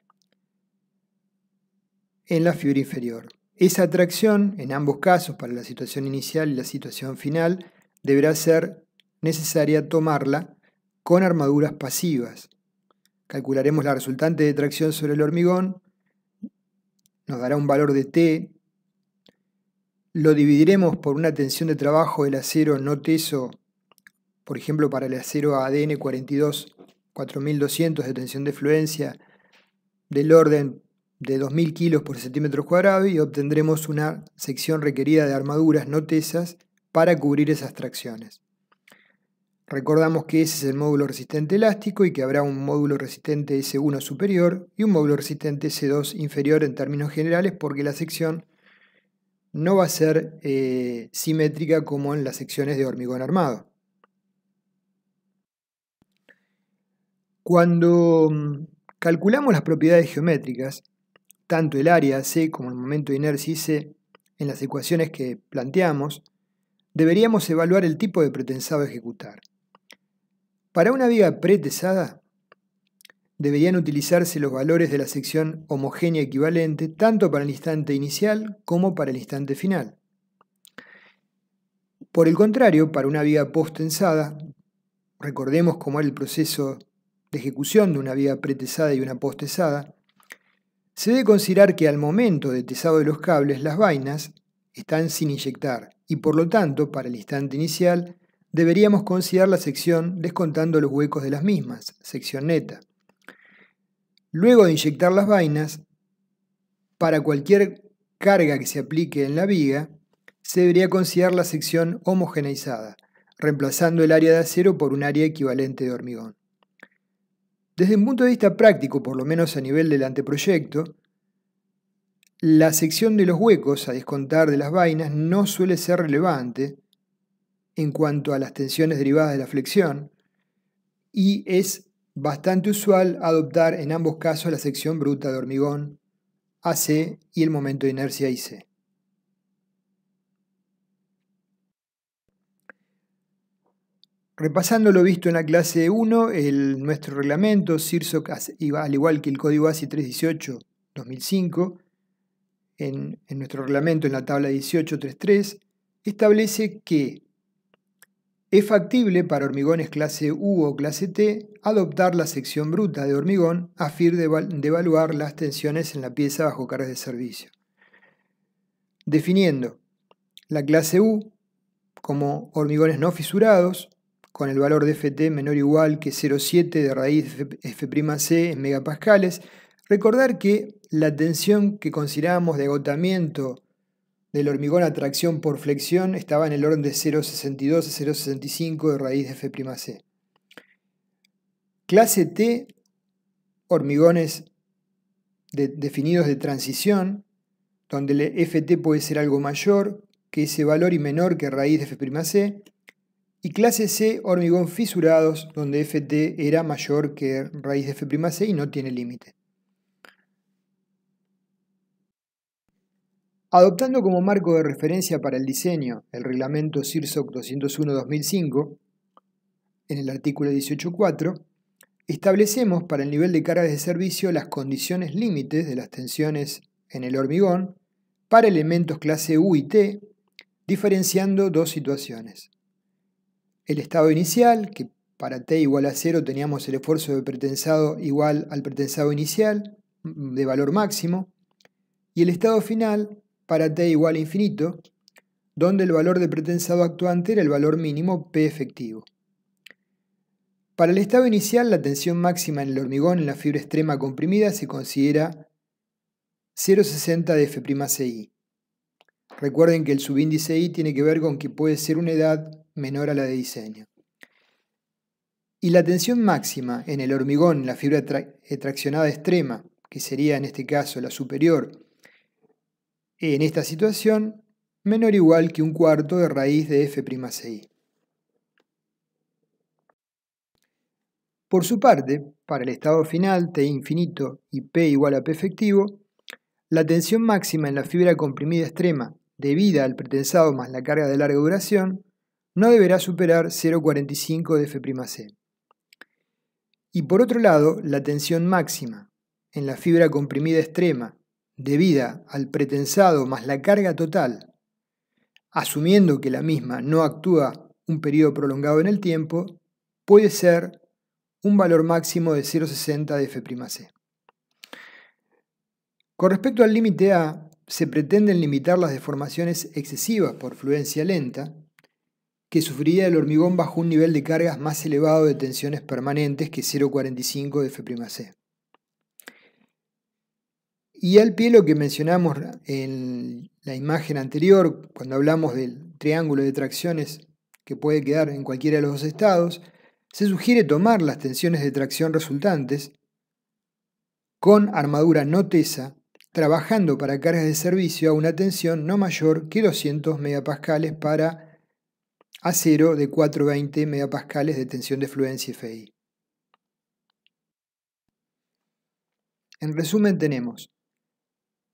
en la fibra inferior. Esa tracción, en ambos casos, para la situación inicial y la situación final, deberá ser necesaria tomarla con armaduras pasivas. Calcularemos la resultante de tracción sobre el hormigón, nos dará un valor de T, lo dividiremos por una tensión de trabajo del acero no teso, por ejemplo para el acero ADN 42, 4200 de tensión de fluencia del orden de 2000 kilos por centímetro cuadrado, y obtendremos una sección requerida de armaduras no tesas para cubrir esas tracciones. Recordamos que ese es el módulo resistente elástico y que habrá un módulo resistente S1 superior y un módulo resistente S2 inferior en términos generales, porque la sección no va a ser simétrica como en las secciones de hormigón armado. Cuando calculamos las propiedades geométricas, tanto el área C como el momento de inercia C, en las ecuaciones que planteamos, deberíamos evaluar el tipo de pretensado a ejecutar. Para una viga pretesada, deberían utilizarse los valores de la sección homogénea equivalente tanto para el instante inicial como para el instante final. Por el contrario, para una viga post-tensada, recordemos cómo era el proceso de ejecución de una viga pretesada y una post-tesada, se debe considerar que al momento de tesado de los cables las vainas están sin inyectar y por lo tanto, para el instante inicial, deberíamos considerar la sección descontando los huecos de las mismas, sección neta. Luego de inyectar las vainas, para cualquier carga que se aplique en la viga, se debería considerar la sección homogeneizada, reemplazando el área de acero por un área equivalente de hormigón. Desde un punto de vista práctico, por lo menos a nivel del anteproyecto, la sección de los huecos a descontar de las vainas no suele ser relevante en cuanto a las tensiones derivadas de la flexión, y es bastante usual adoptar en ambos casos la sección bruta de hormigón AC y el momento de inercia IC. Repasando lo visto en la clase 1, nuestro reglamento CIRSOC, al igual que el código ASI 318-2005, en nuestro reglamento, en la tabla 18.3.3, establece que es factible para hormigones clase U o clase T adoptar la sección bruta de hormigón a fin de evaluar las tensiones en la pieza bajo cargas de servicio. Definiendo la clase U como hormigones no fisurados, con el valor de Ft menor o igual que 0,7 de raíz F'C en megapascales. Recordar que la tensión que considerábamos de agotamiento del hormigón a tracción por flexión estaba en el orden de 0,62 a 0,65 de raíz de F'C. Clase T, hormigones definidos de transición, donde el Ft puede ser algo mayor que ese valor y menor que raíz de F'C. Y clase C, hormigón fisurados, donde Ft era mayor que raíz de F'C y no tiene límite. Adoptando como marco de referencia para el diseño el reglamento CIRSOC 201-2005, en el artículo 18.4, establecemos para el nivel de cargas de servicio las condiciones límites de las tensiones en el hormigón para elementos clase U y T, diferenciando dos situaciones. El estado inicial, que para T igual a 0 teníamos el esfuerzo de pretensado igual al pretensado inicial, de valor máximo, y el estado final, para T igual a infinito, donde el valor de pretensado actuante era el valor mínimo P efectivo. Para el estado inicial, la tensión máxima en el hormigón en la fibra extrema comprimida se considera 0,60 de F'Ci. Recuerden que el subíndice I tiene que ver con que puede ser una edad menor a la de diseño. Y la tensión máxima en el hormigón en la fibra traccionada extrema, que sería en este caso la superior, en esta situación, menor o igual que 1/4 de raíz de F'Ci. Por su parte, para el estado final, T infinito y P igual a P efectivo, la tensión máxima en la fibra comprimida extrema, debida al pretensado más la carga de larga duración, no deberá superar 0,45 de F'C. Y por otro lado, la tensión máxima en la fibra comprimida extrema, debida al pretensado más la carga total, asumiendo que la misma no actúa un periodo prolongado en el tiempo, puede ser un valor máximo de 0,60 de F'C. Con respecto al límite A, se pretenden limitar las deformaciones excesivas por fluencia lenta que sufriría el hormigón bajo un nivel de cargas más elevado de tensiones permanentes que 0,45 de F'C. Y al pie lo que mencionamos en la imagen anterior, cuando hablamos del triángulo de tracciones que puede quedar en cualquiera de los dos estados, se sugiere tomar las tensiones de tracción resultantes con armadura no tesa, trabajando para cargas de servicio a una tensión no mayor que 200 megapascales para acero de 420 megapascales de tensión de fluencia FI. En resumen tenemos,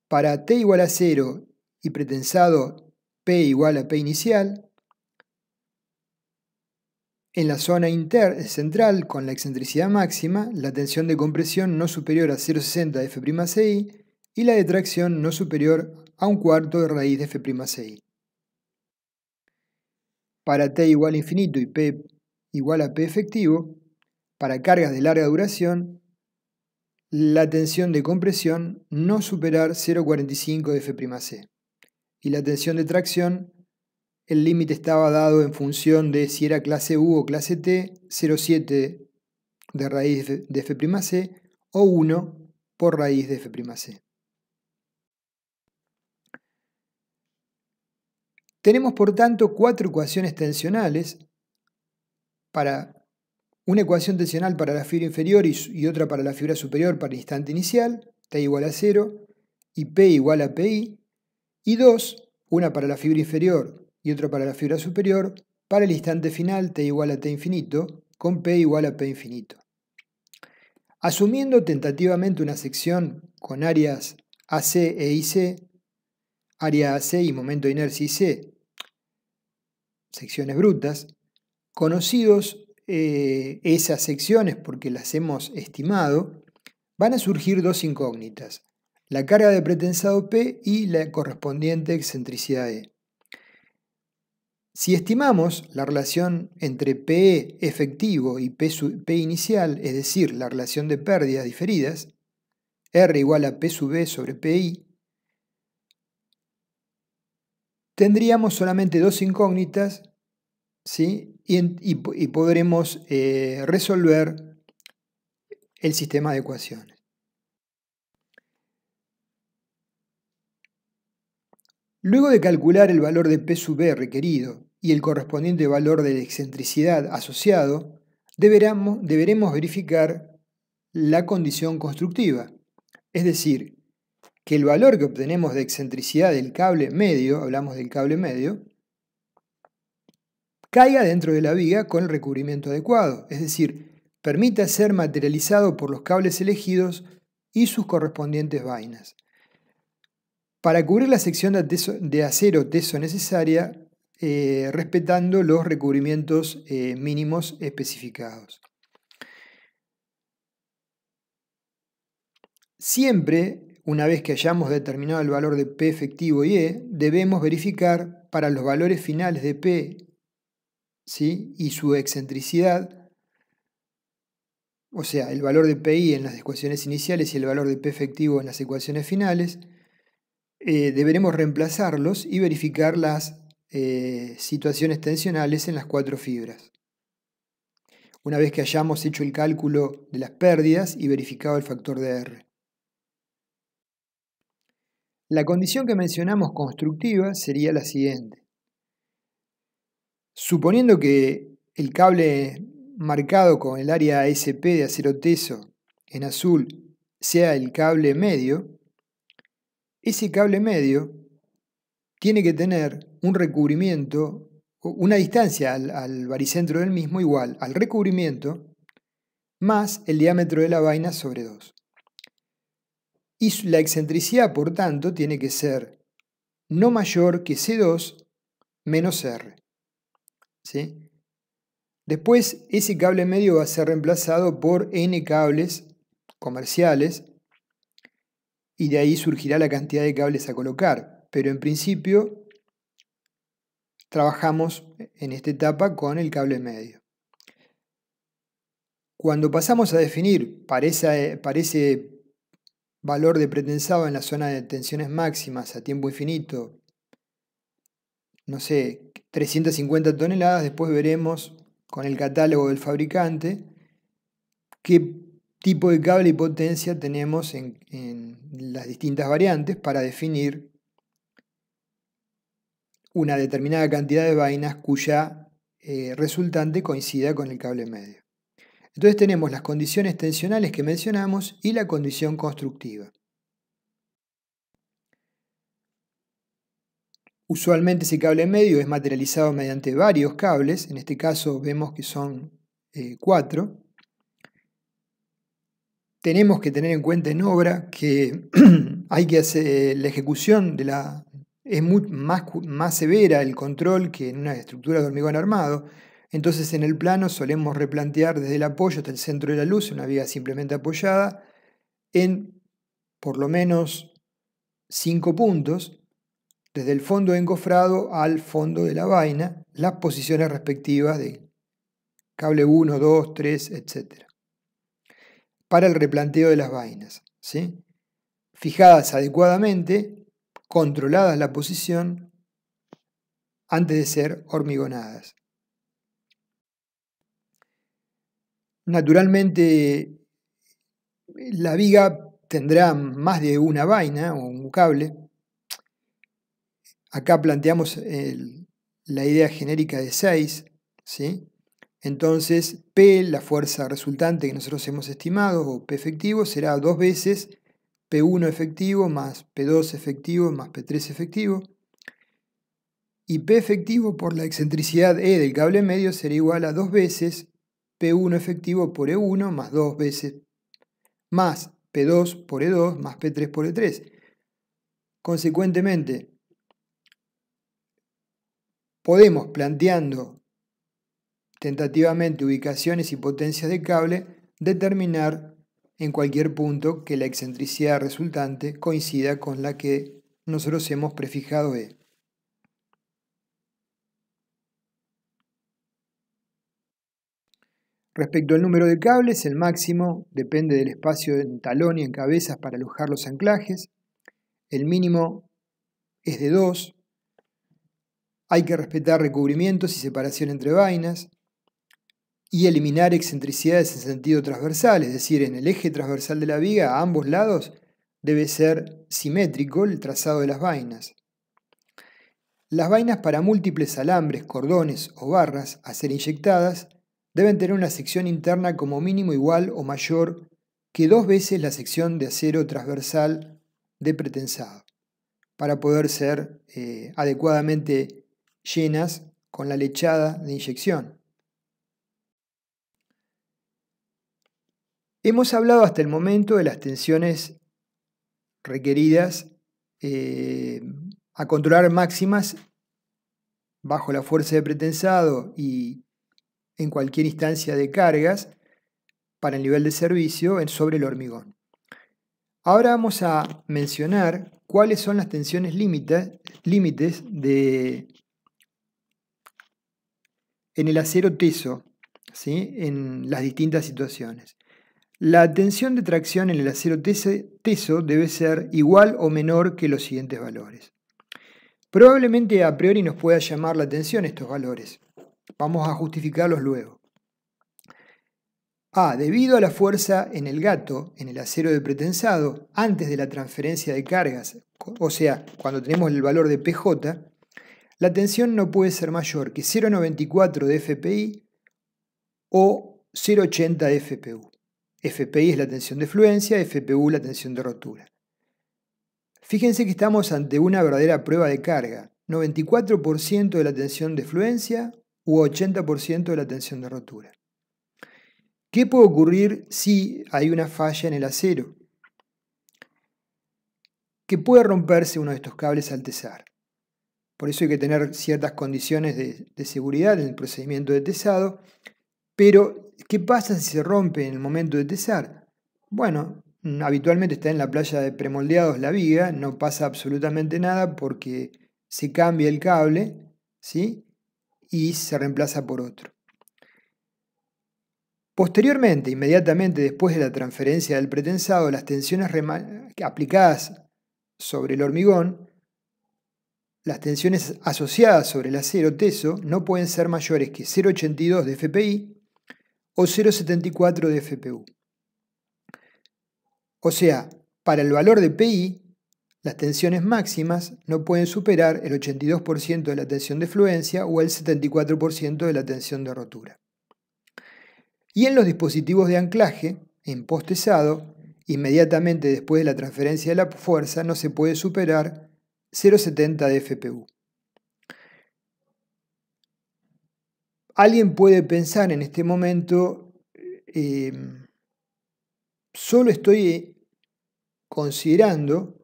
para T igual a 0 y pretensado P igual a P inicial, en la zona central con la excentricidad máxima, la tensión de compresión no superior a 0,60 de F'Ci y la de tracción no superior a 1/4 de raíz de F'Ci. Para T igual a infinito y P igual a P efectivo, para cargas de larga duración, la tensión de compresión no superar 0,45 de F'C. Y la tensión de tracción, el límite estaba dado en función de si era clase U o clase T, 0,7 de raíz de F'C o 1 por raíz de F'C. Tenemos por tanto 4 ecuaciones tensionales, para una ecuación tensional para la fibra inferior y otra para la fibra superior para el instante inicial, T igual a 0 y P igual a Pi, y 2, una para la fibra inferior y otra para la fibra superior, para el instante final T igual a T infinito, con P igual a P infinito. Asumiendo tentativamente una sección con áreas AC e IC, área AC y momento de inercia IC, secciones brutas, conocidos esas secciones porque las hemos estimado, van a surgir dos incógnitas. la carga de pretensado P y la correspondiente excentricidad E. Si estimamos la relación entre PE efectivo y P inicial, es decir, la relación de pérdidas diferidas, R igual a P sub E sobre PI, tendríamos solamente dos incógnitas, ¿sí? y podremos resolver el sistema de ecuaciones. Luego de calcular el valor de P sub E requerido y el correspondiente valor de la excentricidad asociado, deberemos verificar la condición constructiva, es decir, que el valor que obtenemos de excentricidad del cable medio, hablamos del cable medio, caiga dentro de la viga con el recubrimiento adecuado, es decir, permita ser materializado por los cables elegidos y sus correspondientes vainas. Para cubrir la sección de acero teso necesaria, respetando los recubrimientos mínimos especificados. Siempre, una vez que hayamos determinado el valor de P efectivo y E, debemos verificar para los valores finales de P, ¿sí?, y su excentricidad, o sea, el valor de PI en las ecuaciones iniciales y el valor de P efectivo en las ecuaciones finales, deberemos reemplazarlos y verificar las situaciones tensionales en las cuatro fibras. Una vez que hayamos hecho el cálculo de las pérdidas y verificado el factor de R. La condición que mencionamos constructiva sería la siguiente. Suponiendo que el cable marcado con el área SP de acero teso en azul sea el cable medio, ese cable medio tiene que tener un recubrimiento, una distancia al baricentro del mismo igual al recubrimiento más el diámetro de la vaina sobre 2. Y la excentricidad, por tanto, tiene que ser no mayor que C2 menos R. ¿Sí? Después, ese cable medio va a ser reemplazado por N cables comerciales y de ahí surgirá la cantidad de cables a colocar. Pero en principio, trabajamos en esta etapa con el cable medio. Cuando pasamos a definir para ese valor de pretensado en la zona de tensiones máximas a tiempo infinito, no sé, 350 toneladas, después veremos con el catálogo del fabricante qué tipo de cable y potencia tenemos en las distintas variantes para definir una determinada cantidad de vainas cuya resultante coincida con el cable medio. Entonces tenemos las condiciones tensionales que mencionamos y la condición constructiva. Usualmente ese cable medio es materializado mediante varios cables, en este caso vemos que son 4. Tenemos que tener en cuenta en obra que hay que hacer la ejecución es más severa el control que en una estructura de hormigón armado. Entonces en el plano solemos replantear desde el apoyo hasta el centro de la luz, una viga simplemente apoyada, en por lo menos 5 puntos, desde el fondo de encofrado al fondo de la vaina, las posiciones respectivas de cable 1, 2, 3, etc. Para el replanteo de las vainas, ¿sí? Fijadas adecuadamente, controladas la posición antes de ser hormigonadas. Naturalmente, la viga tendrá más de una vaina o un cable. Acá planteamos la idea genérica de 6, ¿sí? Entonces, P, la fuerza resultante que nosotros hemos estimado, o P efectivo, será 2 veces P1 efectivo más P2 efectivo más P3 efectivo. Y P efectivo por la excentricidad E del cable medio será igual a 2 veces P1 efectivo por E1 más 2 veces más P2 por E2 más P3 por E3. Consecuentemente, podemos, planteando tentativamente ubicaciones y potencias de cable, determinar en cualquier punto que la excentricidad resultante coincida con la que nosotros hemos prefijado E. Respecto al número de cables, el máximo depende del espacio en talón y en cabezas para alojar los anclajes. El mínimo es de 2. Hay que respetar recubrimientos y separación entre vainas y eliminar excentricidades en sentido transversal, es decir, en el eje transversal de la viga a ambos lados debe ser simétrico el trazado de las vainas. Las vainas para múltiples alambres, cordones o barras a ser inyectadas deben tener una sección interna como mínimo igual o mayor que 2 veces la sección de acero transversal de pretensado, para poder ser adecuadamente llenas con la lechada de inyección. Hemos hablado hasta el momento de las tensiones requeridas a controlar máximas bajo la fuerza de pretensado y en cualquier instancia de cargas para el nivel de servicio sobre el hormigón. Ahora vamos a mencionar cuáles son las tensiones límites en el acero teso, ¿sí?, en las distintas situaciones. La tensión de tracción en el acero teso debe ser igual o menor que los siguientes valores. Probablemente a priori nos pueda llamar la atención estos valores. Vamos a justificarlos luego. A. Debido a la fuerza en el gato, en el acero de pretensado, antes de la transferencia de cargas, o sea, cuando tenemos el valor de PJ, la tensión no puede ser mayor que 0,94 de FPI o 0,80 de FPU. FPI es la tensión de fluencia, FPU la tensión de rotura. Fíjense que estamos ante una verdadera prueba de carga, 94% de la tensión de fluencia u 80% de la tensión de rotura. ¿Qué puede ocurrir si hay una falla en el acero? Que puede romperse uno de estos cables al tesar. Por eso hay que tener ciertas condiciones de seguridad en el procedimiento de tesado. Pero, ¿qué pasa si se rompe en el momento de tesar? Bueno, habitualmente está en la playa de premoldeados la viga, no pasa absolutamente nada porque se cambia el cable, ¿sí?, y se reemplaza por otro. Posteriormente, inmediatamente después de la transferencia del pretensado, las tensiones aplicadas sobre el hormigón, las tensiones asociadas sobre el acero teso no pueden ser mayores que 0,82 de FPI o 0,74 de FPU. O sea, para el valor de PI, las tensiones máximas no pueden superar el 82% de la tensión de fluencia o el 74% de la tensión de rotura. Y en los dispositivos de anclaje, en posttesado, inmediatamente después de la transferencia de la fuerza no se puede superar 0,70 de FPU. Alguien puede pensar en este momento, solo estoy considerando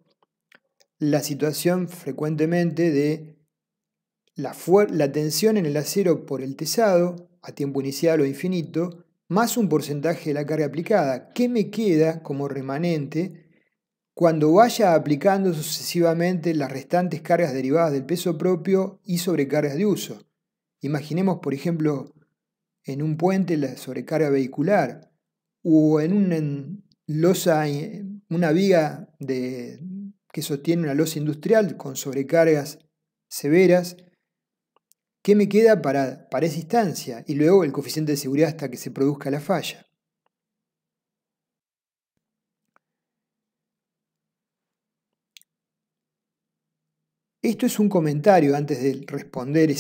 la situación frecuentemente de la tensión en el acero por el tesado, a tiempo inicial o infinito, más un porcentaje de la carga aplicada. ¿Qué me queda como remanente cuando vaya aplicando sucesivamente las restantes cargas derivadas del peso propio y sobrecargas de uso? Imaginemos, por ejemplo, en un puente la sobrecarga vehicular o en una viga que sostiene una losa industrial con sobrecargas severas. ¿Qué me queda para esa instancia? Y luego el coeficiente de seguridad hasta que se produzca la falla. Esto es un comentario antes de responder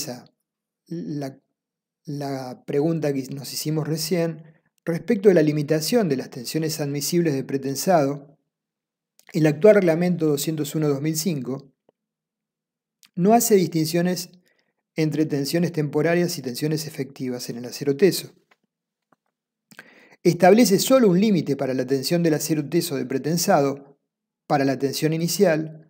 la pregunta que nos hicimos recién respecto de la limitación de las tensiones admisibles de pretensado. El actual reglamento 201/2005 no hace distinciones entre tensiones temporarias y tensiones efectivas en el acero teso. Establece solo un límite para la tensión del acero teso de pretensado para la tensión inicial,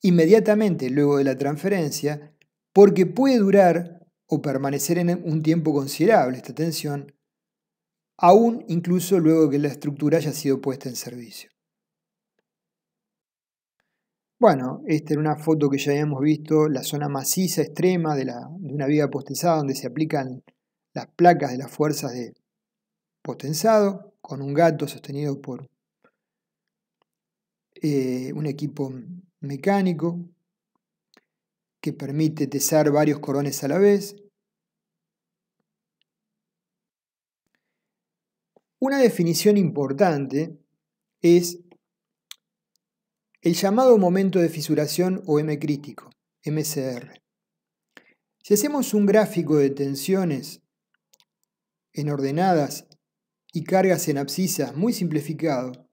inmediatamente luego de la transferencia, porque puede durar o permanecer en un tiempo considerable esta tensión aún incluso luego que la estructura haya sido puesta en servicio. Bueno, esta era una foto que ya habíamos visto, la zona maciza extrema de una viga postensada donde se aplican las placas de las fuerzas de postensado, con un gato sostenido por un equipo mecánico que permite tesar varios cordones a la vez. Una definición importante es el llamado momento de fisuración o M crítico, MCR. Si hacemos un gráfico de tensiones en ordenadas y cargas en abscisas muy simplificado,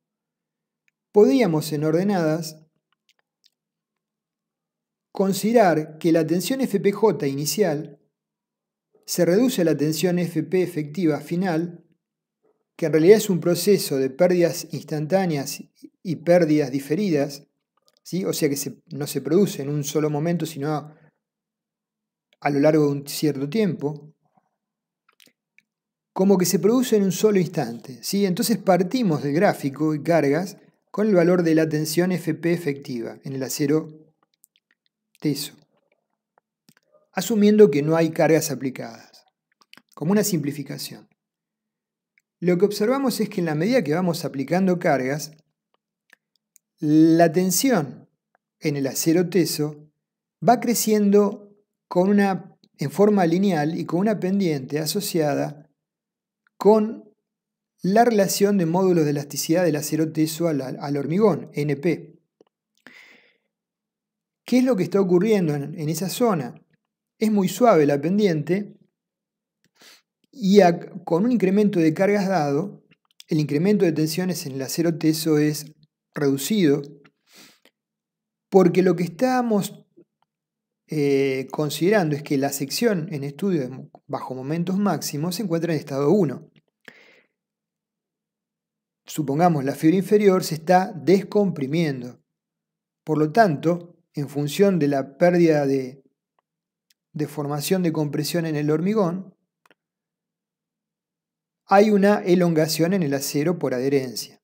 podríamos en ordenadas considerar que la tensión FPJ inicial se reduce a la tensión FP efectiva final, que en realidad es un proceso de pérdidas instantáneas y pérdidas diferidas, ¿sí? O sea que no se produce en un solo momento, sino a lo largo de un cierto tiempo, como que se produce en un solo instante, ¿sí? Entonces partimos del gráfico y cargas con el valor de la tensión FP efectiva en el acero teso, asumiendo que no hay cargas aplicadas, como una simplificación. Lo que observamos es que en la medida que vamos aplicando cargas, la tensión en el acero teso va creciendo en forma lineal y con una pendiente asociada con la relación de módulos de elasticidad del acero teso al hormigón, NP. ¿Qué es lo que está ocurriendo en esa zona? Es muy suave la pendiente y con un incremento de cargas dado, el incremento de tensiones en el acero teso es reducido, porque lo que estamos considerando es que la sección en estudio bajo momentos máximos se encuentra en estado 1. Supongamos la fibra inferior se está descomprimiendo. Por lo tanto, en función de la pérdida de formación de compresión en el hormigón, hay una elongación en el acero por adherencia.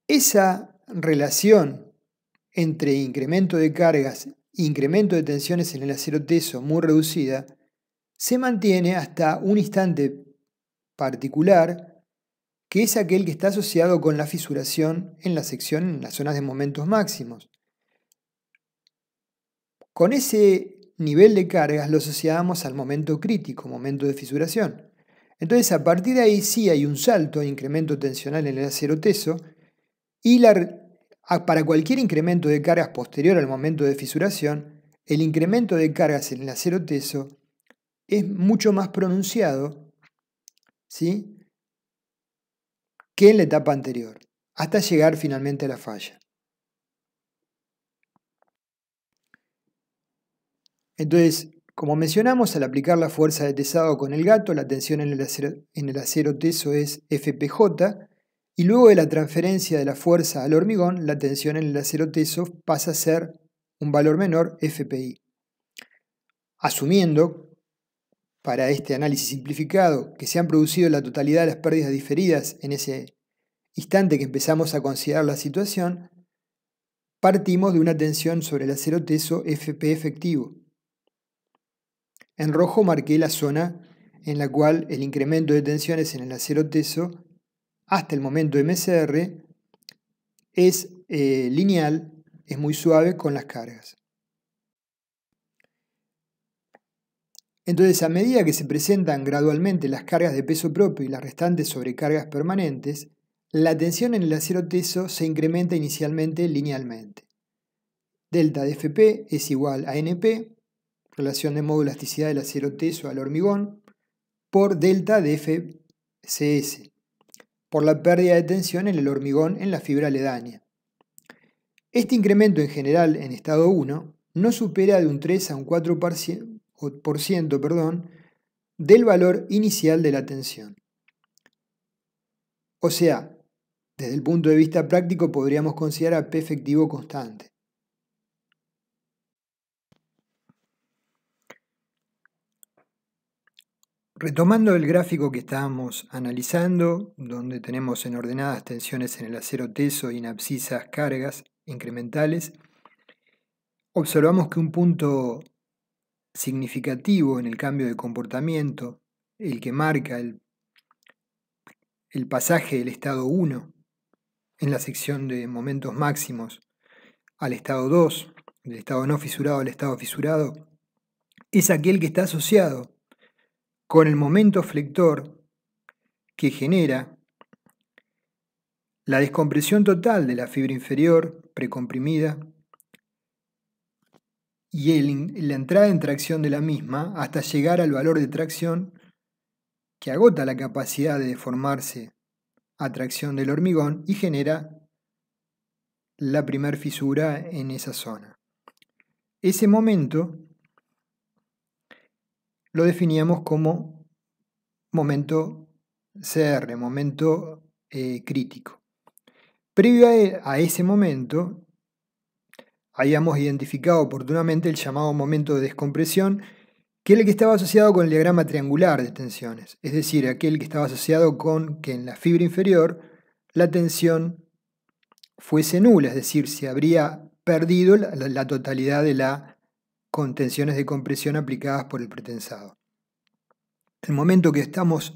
Esa relación entre incremento de cargas e incremento de tensiones en el acero teso muy reducida se mantiene hasta un instante particular, que es aquel que está asociado con la fisuración en la sección en las zonas de momentos máximos. Con ese nivel de cargas lo asociamos al momento crítico, momento de fisuración. Entonces, a partir de ahí sí hay un salto de incremento tensional en el acero teso y para cualquier incremento de cargas posterior al momento de fisuración, el incremento de cargas en el acero teso es mucho más pronunciado, ¿sí?, que en la etapa anterior, hasta llegar finalmente a la falla. Entonces, como mencionamos, al aplicar la fuerza de tesado con el gato, la tensión en el acero teso es FPJ, y luego de la transferencia de la fuerza al hormigón, la tensión en el acero teso pasa a ser un valor menor, FPI. Asumiendo, para este análisis simplificado, que se han producido la totalidad de las pérdidas diferidas en ese instante que empezamos a considerar la situación, partimos de una tensión sobre el acero teso FP efectivo. En rojo marqué la zona en la cual el incremento de tensiones en el acero teso hasta el momento de MCR es lineal, es muy suave con las cargas. Entonces, a medida que se presentan gradualmente las cargas de peso propio y las restantes sobrecargas permanentes, la tensión en el acero teso se incrementa inicialmente linealmente. Delta de FP es igual a NP, relación de módulo elasticidad del acero teso al hormigón, por delta de FCS, por la pérdida de tensión en el hormigón en la fibra aledaña. Este incremento en general en estado 1 no supera de un 3 a un 4% del valor inicial de la tensión. O sea, desde el punto de vista práctico podríamos considerar a P efectivo constante. Retomando el gráfico que estábamos analizando, donde tenemos en ordenadas tensiones en el acero teso y en abscisas cargas incrementales, observamos que un punto significativo en el cambio de comportamiento, el que marca el pasaje del estado 1 en la sección de momentos máximos al estado 2, del estado no fisurado al estado fisurado, es aquel que está asociado con el momento flector que genera la descompresión total de la fibra inferior precomprimida y la entrada en tracción de la misma hasta llegar al valor de tracción que agota la capacidad de deformarse a tracción del hormigón y genera la primer fisura en esa zona. Ese momento lo definíamos como momento CR, momento crítico. Previo a ese momento, habíamos identificado oportunamente el llamado momento de descompresión, que es el que estaba asociado con el diagrama triangular de tensiones, es decir, aquel que estaba asociado con que en la fibra inferior la tensión fuese nula, es decir, se habría perdido la totalidad de las contenciones de compresión aplicadas por el pretensado. El momento que estamos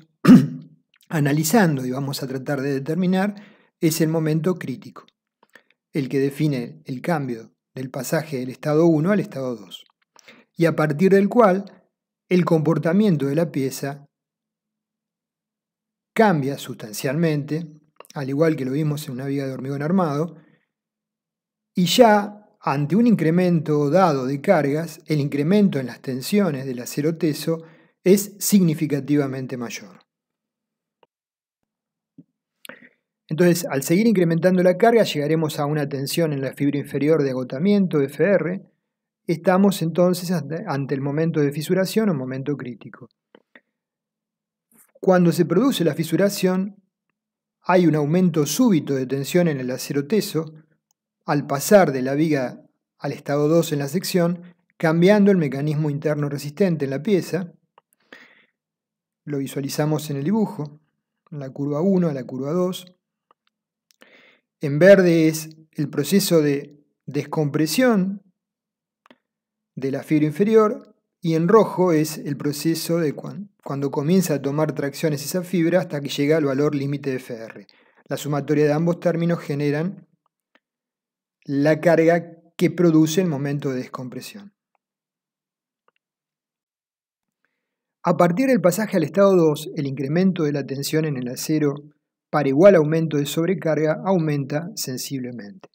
analizando y vamos a tratar de determinar es el momento crítico, el que define el cambio del pasaje del estado 1 al estado 2, y a partir del cual el comportamiento de la pieza cambia sustancialmente, al igual que lo vimos en una viga de hormigón armado, y ya ante un incremento dado de cargas, el incremento en las tensiones del acero teso es significativamente mayor. Entonces, al seguir incrementando la carga, llegaremos a una tensión en la fibra inferior de agotamiento, FR. Estamos entonces ante el momento de fisuración o momento crítico. Cuando se produce la fisuración, hay un aumento súbito de tensión en el acero teso, al pasar de la viga al estado 2 en la sección, cambiando el mecanismo interno resistente en la pieza. Lo visualizamos en el dibujo, la curva 1 a la curva 2. En verde es el proceso de descompresión de la fibra inferior y en rojo es el proceso de cuando comienza a tomar tracciones esa fibra hasta que llega al valor límite de FR. La sumatoria de ambos términos generan la carga que produce el momento de descompresión. A partir del pasaje al estado 2, el incremento de la tensión en el acero para igual aumento de sobrecarga aumenta sensiblemente.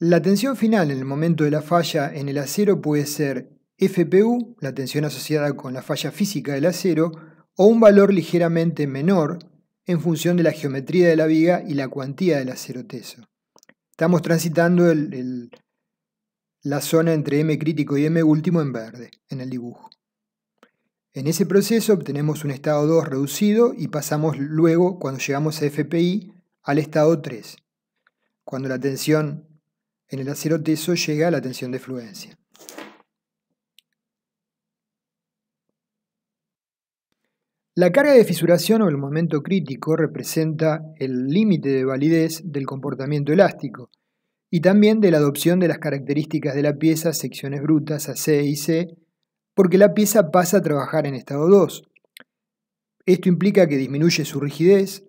La tensión final en el momento de la falla en el acero puede ser FPU, la tensión asociada con la falla física del acero, o un valor ligeramente menor en función de la geometría de la viga y la cuantía del acero teso. Estamos transitando la zona entre M crítico y M último en verde, en el dibujo. En ese proceso obtenemos un estado 2 reducido y pasamos luego, cuando llegamos a FPI, al estado 3, cuando la tensión en el acero teso llega a la tensión de fluencia. La carga de fisuración o el momento crítico representa el límite de validez del comportamiento elástico y también de la adopción de las características de la pieza, secciones brutas a C y C, porque la pieza pasa a trabajar en estado 2. Esto implica que disminuye su rigidez,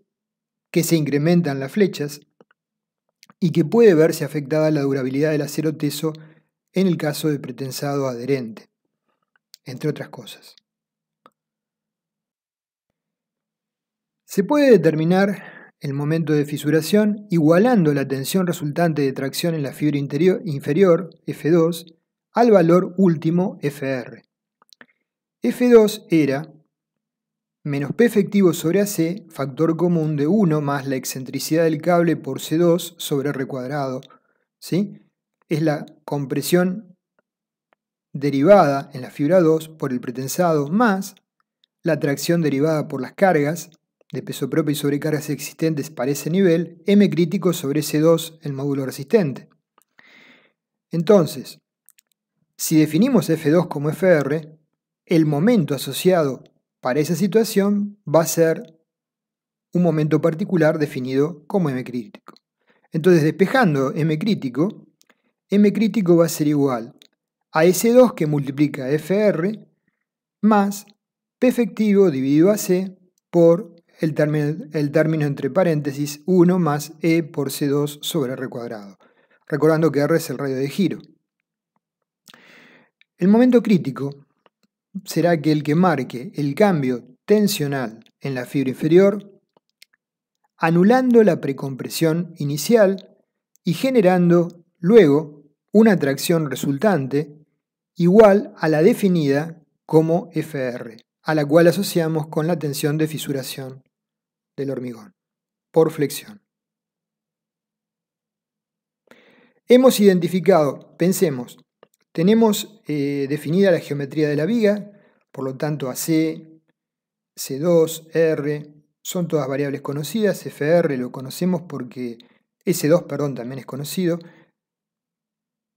que se incrementan las flechas y que puede verse afectada la durabilidad del acero teso en el caso de pretensado adherente, entre otras cosas. Se puede determinar el momento de fisuración igualando la tensión resultante de tracción en la fibra inferior, F2, al valor último, FR. F2 era menos P efectivo sobre AC, factor común de 1 más la excentricidad del cable por C2 sobre R cuadrado. ¿Sí? Es la compresión derivada en la fibra 2 por el pretensado más la tracción derivada por las cargas de peso propio y sobrecargas existentes para ese nivel, M crítico sobre C2, el módulo resistente. Entonces, si definimos F2 como FR, el momento asociado para esa situación va a ser un momento particular definido como M crítico. Entonces, despejando M crítico va a ser igual a S2 que multiplica FR más P efectivo dividido a C por el término entre paréntesis 1 más E por C2 sobre R cuadrado. Recordando que R es el radio de giro. El momento crítico será aquel que marque el cambio tensional en la fibra inferior, anulando la precompresión inicial y generando luego una tracción resultante igual a la definida como FR, a la cual asociamos con la tensión de fisuración del hormigón por flexión. Hemos identificado, pensemos, tenemos definida la geometría de la viga, por lo tanto AC, C2, R, son todas variables conocidas, FR lo conocemos porque S2, perdón, también es conocido.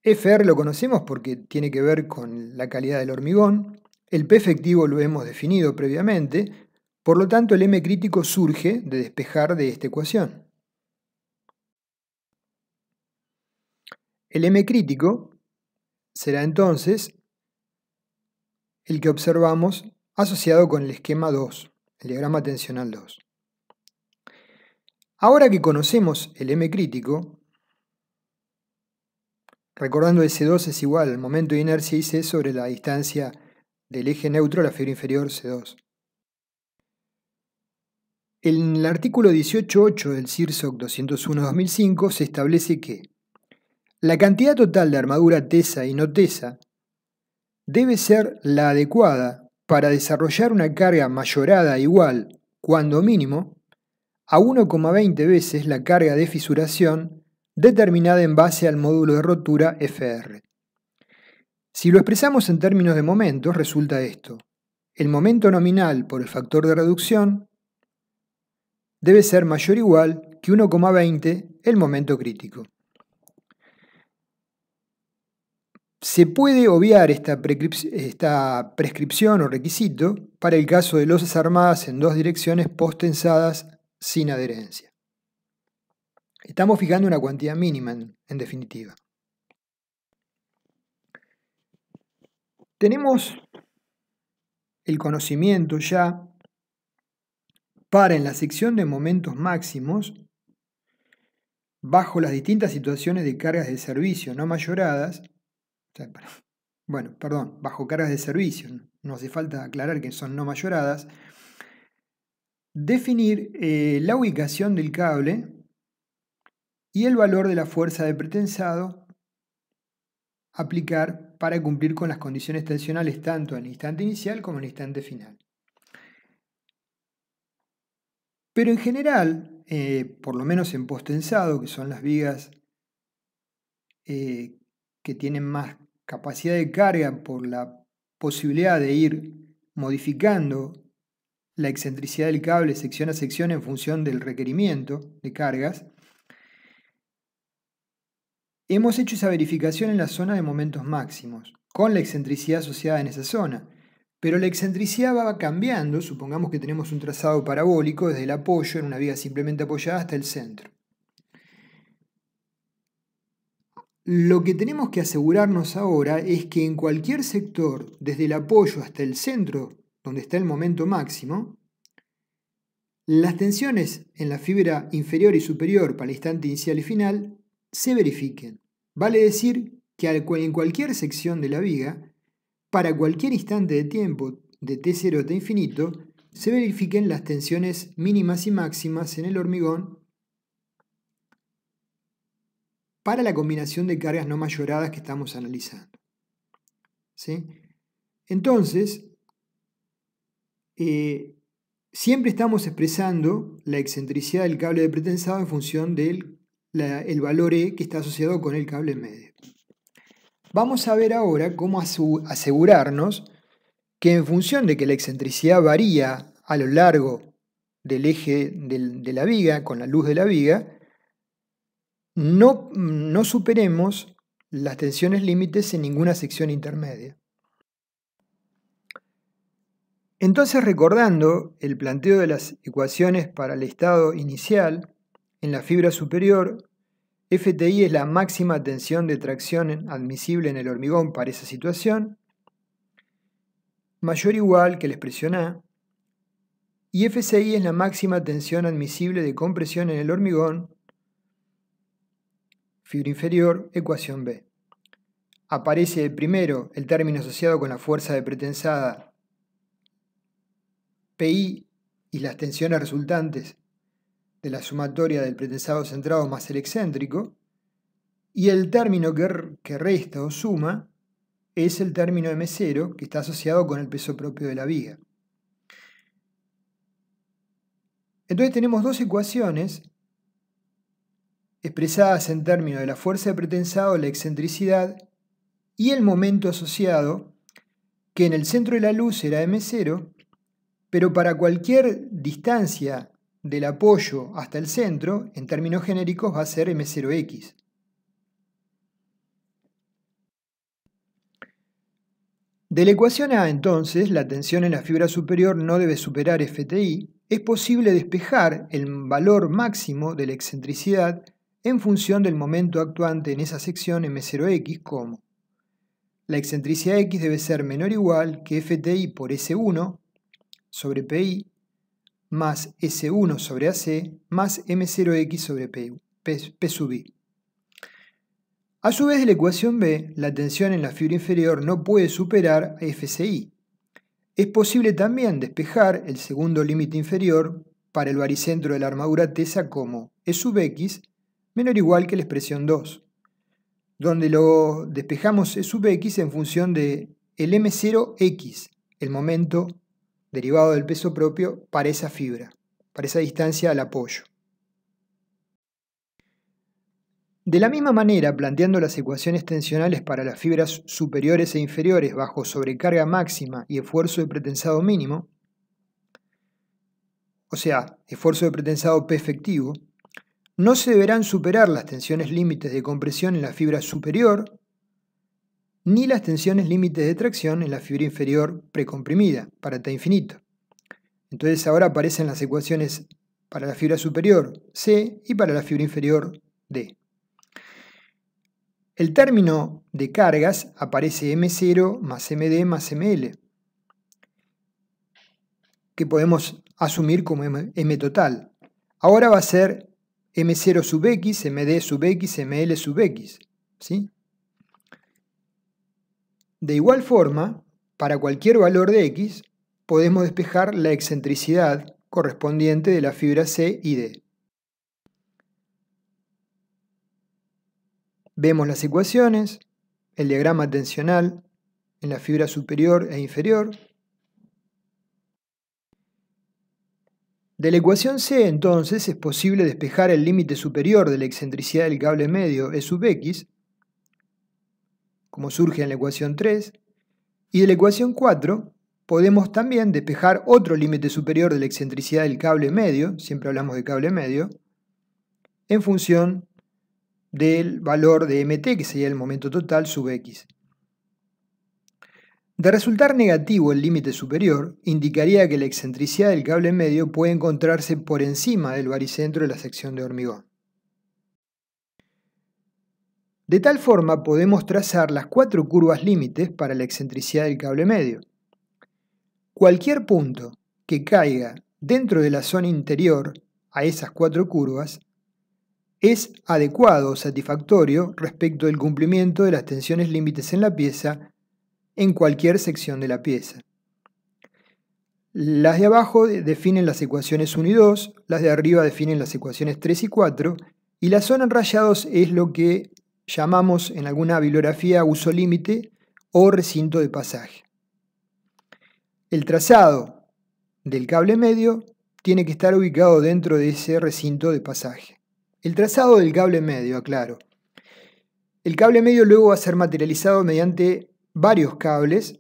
FR lo conocemos porque tiene que ver con la calidad del hormigón. El P efectivo lo hemos definido previamente, por lo tanto el M crítico surge de despejar de esta ecuación. El M crítico será entonces el que observamos asociado con el esquema 2, el diagrama tensional 2. Ahora que conocemos el M crítico, recordando S2 es igual al momento de inercia IC sobre la distancia del eje neutro a la fibra inferior C2. En el artículo 18.8 del CIRSOC 201-2005 se establece que la cantidad total de armadura tesa y no tesa debe ser la adecuada para desarrollar una carga mayorada igual, cuando mínimo, a 1,20 veces la carga de fisuración determinada en base al módulo de rotura FR. Si lo expresamos en términos de momentos, resulta esto. El momento nominal por el factor de reducción debe ser mayor o igual que 1,20 el momento crítico. Se puede obviar esta prescripción o requisito para el caso de losas armadas en dos direcciones postensadas sin adherencia. Estamos fijando una cuantía mínima en definitiva. Tenemos el conocimiento ya para en la sección de momentos máximos, bajo las distintas situaciones de cargas de servicio no mayoradas, bajo cargas de servicio, no hace falta aclarar que son no mayoradas, definir la ubicación del cable y el valor de la fuerza de pretensado aplicar para cumplir con las condiciones tensionales tanto en el instante inicial como en el instante final. Pero en general, por lo menos en postensado, que son las vigas que tienen más capacidad de carga por la posibilidad de ir modificando la excentricidad del cable sección a sección en función del requerimiento de cargas, hemos hecho esa verificación en la zona de momentos máximos, con la excentricidad asociada en esa zona. Pero la excentricidad va cambiando, supongamos que tenemos un trazado parabólico desde el apoyo en una viga simplemente apoyada hasta el centro. Lo que tenemos que asegurarnos ahora es que en cualquier sector, desde el apoyo hasta el centro, donde está el momento máximo, las tensiones en la fibra inferior y superior para el instante inicial y final se verifiquen. Vale decir que en cualquier sección de la viga, para cualquier instante de tiempo de T0 a T infinito, se verifiquen las tensiones mínimas y máximas en el hormigón para la combinación de cargas no mayoradas que estamos analizando. ¿Sí? Entonces, siempre estamos expresando la excentricidad del cable de pretensado en función del valor E que está asociado con el cable medio. Vamos a ver ahora cómo asegurarnos que en función de que la excentricidad varía a lo largo del eje de la viga, con la luz de la viga, no superemos las tensiones límites en ninguna sección intermedia. Entonces, recordando el planteo de las ecuaciones para el estado inicial, en la fibra superior, FTI es la máxima tensión de tracción admisible en el hormigón para esa situación, mayor o igual que la expresión A, y FCI es la máxima tensión admisible de compresión en el hormigón, fibra inferior, ecuación B. Aparece primero el término asociado con la fuerza de pretensada PI y las tensiones resultantes de la sumatoria del pretensado centrado más el excéntrico, y el término que resta o suma es el término M0 que está asociado con el peso propio de la viga. Entonces tenemos dos ecuaciones expresadas en términos de la fuerza de pretensado, la excentricidad y el momento asociado, que en el centro de la luz será M0, pero para cualquier distancia del apoyo hasta el centro, en términos genéricos va a ser M0X. De la ecuación A, entonces, la tensión en la fibra superior no debe superar FTI, es posible despejar el valor máximo de la excentricidad en función del momento actuante en esa sección M0X como la excentricidad X debe ser menor o igual que FTI por S1 sobre PI más S1 sobre AC más M0X sobre P sub I. A su vez, de la ecuación B, la tensión en la fibra inferior no puede superar a FCI. Es posible también despejar el segundo límite inferior para el baricentro de la armadura tesa como E sub X menor o igual que la expresión 2, donde lo despejamos E sub X en función de el M0X, el momento derivado del peso propio para esa fibra, para esa distancia al apoyo. De la misma manera, planteando las ecuaciones tensionales para las fibras superiores e inferiores bajo sobrecarga máxima y esfuerzo de pretensado mínimo, o sea, esfuerzo de pretensado P efectivo, no se deberán superar las tensiones límites de compresión en la fibra superior ni las tensiones límites de tracción en la fibra inferior precomprimida para T infinito. Entonces ahora aparecen las ecuaciones para la fibra superior C y para la fibra inferior D. El término de cargas aparece M0 más MD más ML, que podemos asumir como M total. Ahora va a ser M0 sub X, MD sub X, ML sub X, ¿sí? De igual forma, para cualquier valor de X, podemos despejar la excentricidad correspondiente de la fibra C y D. Vemos las ecuaciones, el diagrama tensional en la fibra superior e inferior. De la ecuación C, entonces, es posible despejar el límite superior de la excentricidad del cable medio E sub X, como surge en la ecuación 3, y de la ecuación 4 podemos también despejar otro límite superior de la excentricidad del cable medio, siempre hablamos de cable medio, en función del valor de MT, que sería el momento total, sub X. De resultar negativo el límite superior, indicaría que la excentricidad del cable medio puede encontrarse por encima del baricentro de la sección de hormigón. De tal forma podemos trazar las 4 curvas límites para la excentricidad del cable medio. Cualquier punto que caiga dentro de la zona interior a esas 4 curvas es adecuado o satisfactorio respecto del cumplimiento de las tensiones límites en la pieza en cualquier sección de la pieza. Las de abajo definen las ecuaciones 1 y 2, las de arriba definen las ecuaciones 3 y 4, y la zona en rayados es lo que llamamos en alguna bibliografía uso límite o recinto de pasaje. El trazado del cable medio tiene que estar ubicado dentro de ese recinto de pasaje. El trazado del cable medio, aclaro. El cable medio luego va a ser materializado mediante varios cables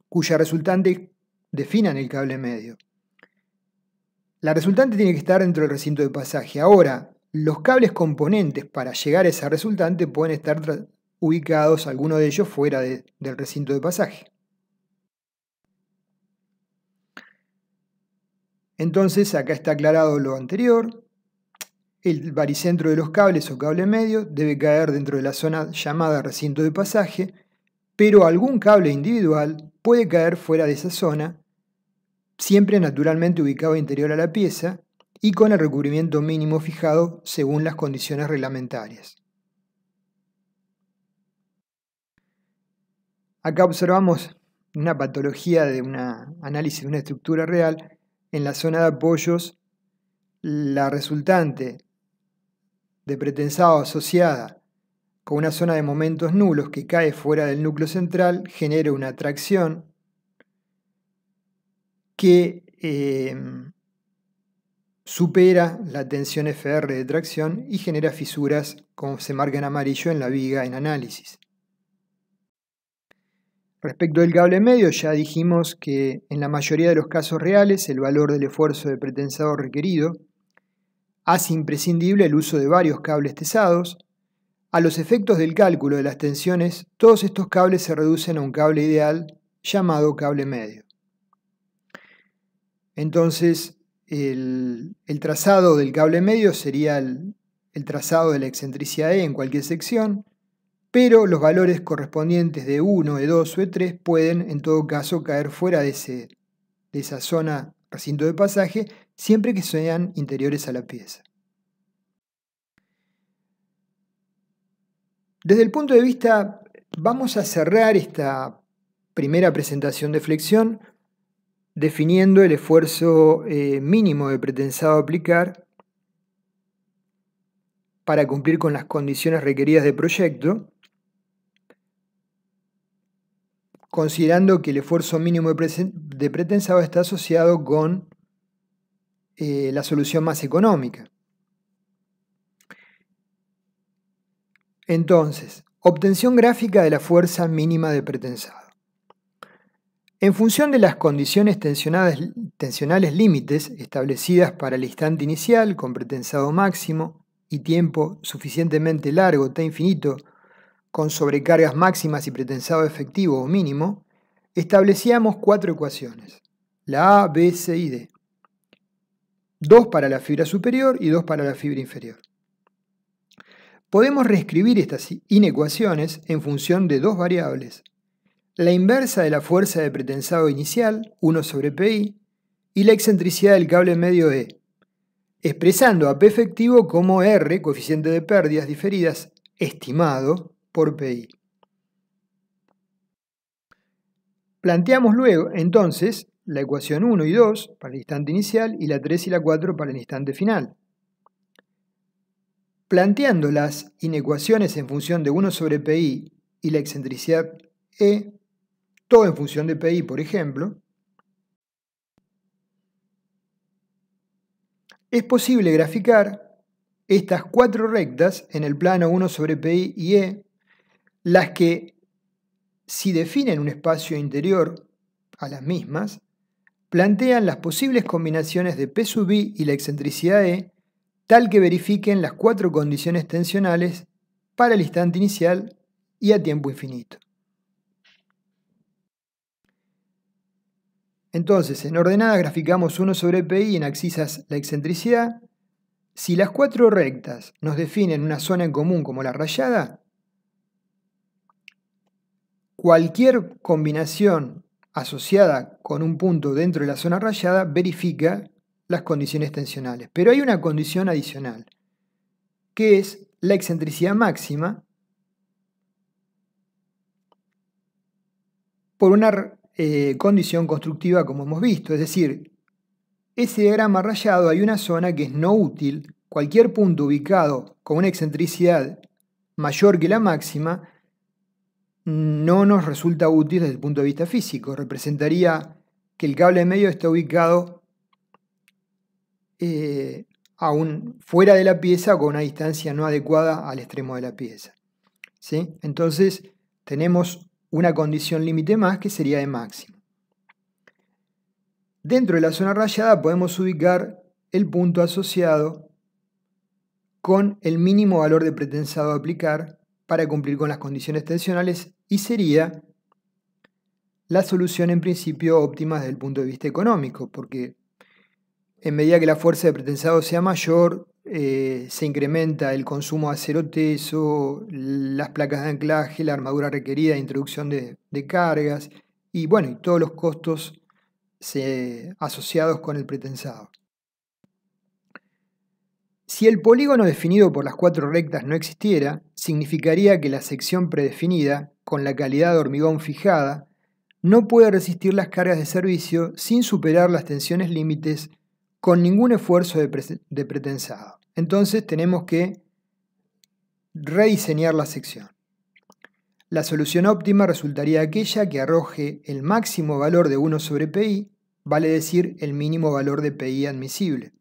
cuya resultante definan el cable medio. La resultante tiene que estar dentro del recinto de pasaje. Ahora, los cables componentes para llegar a esa resultante pueden estar ubicados, algunos de ellos, fuera del recinto de pasaje. Entonces acá está aclarado lo anterior. El baricentro de los cables o cable medio debe caer dentro de la zona llamada recinto de pasaje, pero algún cable individual puede caer fuera de esa zona, siempre naturalmente ubicado interior a la pieza y con el recubrimiento mínimo fijado según las condiciones reglamentarias. Acá observamos una patología de un análisis de una estructura real. En la zona de apoyos, la resultante de pretensado asociada con una zona de momentos nulos que cae fuera del núcleo central genera una tracción que supera la tensión FR de tracción y genera fisuras, como se marca en amarillo en la viga en análisis. Respecto del cable medio, ya dijimos que en la mayoría de los casos reales el valor del esfuerzo de pretensado requerido hace imprescindible el uso de varios cables tesados. A los efectos del cálculo de las tensiones, todos estos cables se reducen a un cable ideal llamado cable medio. Entonces, el trazado del cable medio sería el trazado de la excentricidad E en cualquier sección, pero los valores correspondientes de E1, E2 o E3 pueden en todo caso caer fuera de esa zona recinto de pasaje, siempre que sean interiores a la pieza. Desde el punto de vista, vamos a cerrar esta primera presentación de flexión definiendo el esfuerzo mínimo de pretensado a aplicar para cumplir con las condiciones requeridas de proyecto, considerando que el esfuerzo mínimo de pretensado está asociado con la solución más económica. Entonces, obtención gráfica de la fuerza mínima de pretensado. En función de las condiciones tensionales límites establecidas para el instante inicial con pretensado máximo y tiempo suficientemente largo, T infinito, con sobrecargas máximas y pretensado efectivo o mínimo, establecíamos 4 ecuaciones, la A, B, C y D. 2 para la fibra superior y 2 para la fibra inferior. Podemos reescribir estas inecuaciones en función de 2 variables, la inversa de la fuerza de pretensado inicial, 1 sobre Pi, y la excentricidad del cable medio E, expresando a P efectivo como R, coeficiente de pérdidas diferidas, estimado por Pi. Planteamos luego, entonces, la ecuación 1 y 2 para el instante inicial y la 3 y la 4 para el instante final. Planteando las inecuaciones en función de 1 sobre Pi y la excentricidad E, todo en función de Pi, por ejemplo, es posible graficar estas 4 rectas en el plano 1 sobre Pi y E, las que, si definen un espacio interior a las mismas, plantean las posibles combinaciones de P sub I y la excentricidad E, tal que verifiquen las 4 condiciones tensionales para el instante inicial y a tiempo infinito. Entonces, en ordenada graficamos 1 sobre Pi y en abscisas la excentricidad. Si las 4 rectas nos definen una zona en común como la rayada, cualquier combinación asociada con un punto dentro de la zona rayada verifica las condiciones tensionales. Pero hay una condición adicional, que es la excentricidad máxima por una condición constructiva como hemos visto. Es decir, ese diagrama rayado hay una zona que es no útil. Cualquier punto ubicado con una excentricidad mayor que la máxima no nos resulta útil desde el punto de vista físico. Representaría que el cable medio está ubicado aún fuera de la pieza o con una distancia no adecuada al extremo de la pieza. ¿Sí? Entonces tenemos una condición límite más que sería de máximo. Dentro de la zona rayada podemos ubicar el punto asociado con el mínimo valor de pretensado a aplicar para cumplir con las condiciones tensionales y sería la solución en principio óptima desde el punto de vista económico, porque En medida que la fuerza de pretensado sea mayor, se incrementa el consumo de acero teso, las placas de anclaje, la armadura requerida de introducción de cargas y bueno, y todos los costos asociados con el pretensado. Si el polígono definido por las 4 rectas no existiera, significaría que la sección predefinida, con la calidad de hormigón fijada, no puede resistir las cargas de servicio sin superar las tensiones límites con ningún esfuerzo de pretensado. Entonces tenemos que rediseñar la sección. La solución óptima resultaría aquella que arroje el máximo valor de 1 sobre pi, vale decir el mínimo valor de pi admisible.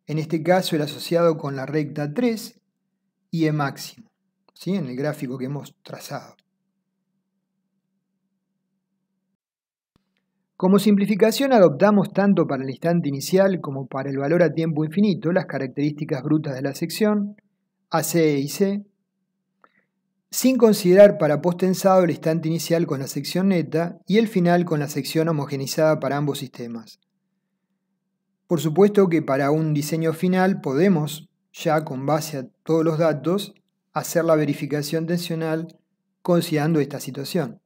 En este caso el asociado con la recta 3 y E máximo, ¿sí? En el gráfico que hemos trazado. Como simplificación adoptamos tanto para el instante inicial como para el valor a tiempo infinito las características brutas de la sección, AC y C, sin considerar para posttensado el instante inicial con la sección neta y el final con la sección homogeneizada para ambos sistemas. Por supuesto que para un diseño final podemos, ya con base a todos los datos, hacer la verificación tensional considerando esta situación.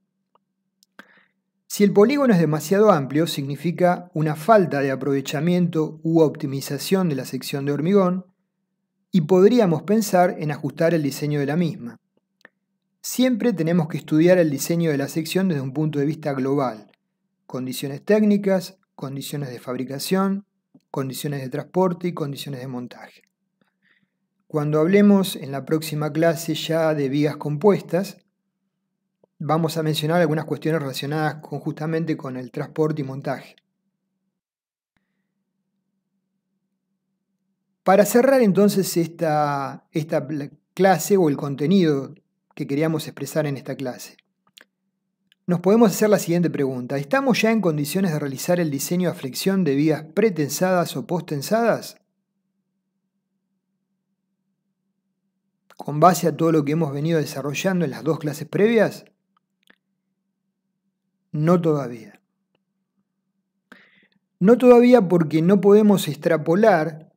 Si el polígono es demasiado amplio, significa una falta de aprovechamiento u optimización de la sección de hormigón y podríamos pensar en ajustar el diseño de la misma. Siempre tenemos que estudiar el diseño de la sección desde un punto de vista global, condiciones técnicas, condiciones de fabricación, condiciones de transporte y condiciones de montaje. Cuando hablemos en la próxima clase ya de vigas compuestas, vamos a mencionar algunas cuestiones relacionadas justamente con el transporte y montaje. Para cerrar entonces esta clase o el contenido que queríamos expresar en esta clase, nos podemos hacer la siguiente pregunta. ¿Estamos ya en condiciones de realizar el diseño a flexión de vigas pretensadas o posttensadas? Con base a todo lo que hemos venido desarrollando en las 2 clases previas, no todavía. No todavía porque no podemos extrapolar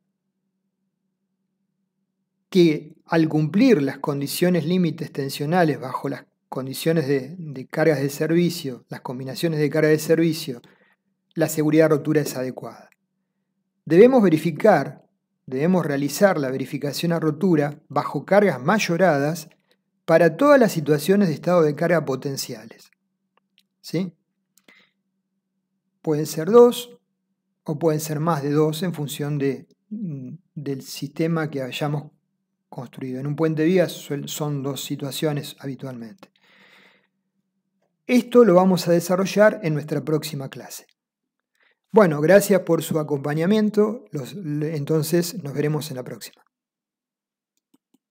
que al cumplir las condiciones límites tensionales bajo las condiciones de cargas de servicio, las combinaciones de carga de servicio, la seguridad de rotura es adecuada. Debemos realizar la verificación a rotura bajo cargas mayoradas para todas las situaciones de estado de carga potenciales. ¿Sí? Pueden ser 2 o pueden ser más de 2 en función del sistema que hayamos construido. En un puente de vigas son 2 situaciones habitualmente. Esto lo vamos a desarrollar en nuestra próxima clase. Bueno, gracias por su acompañamiento. Entonces nos veremos en la próxima.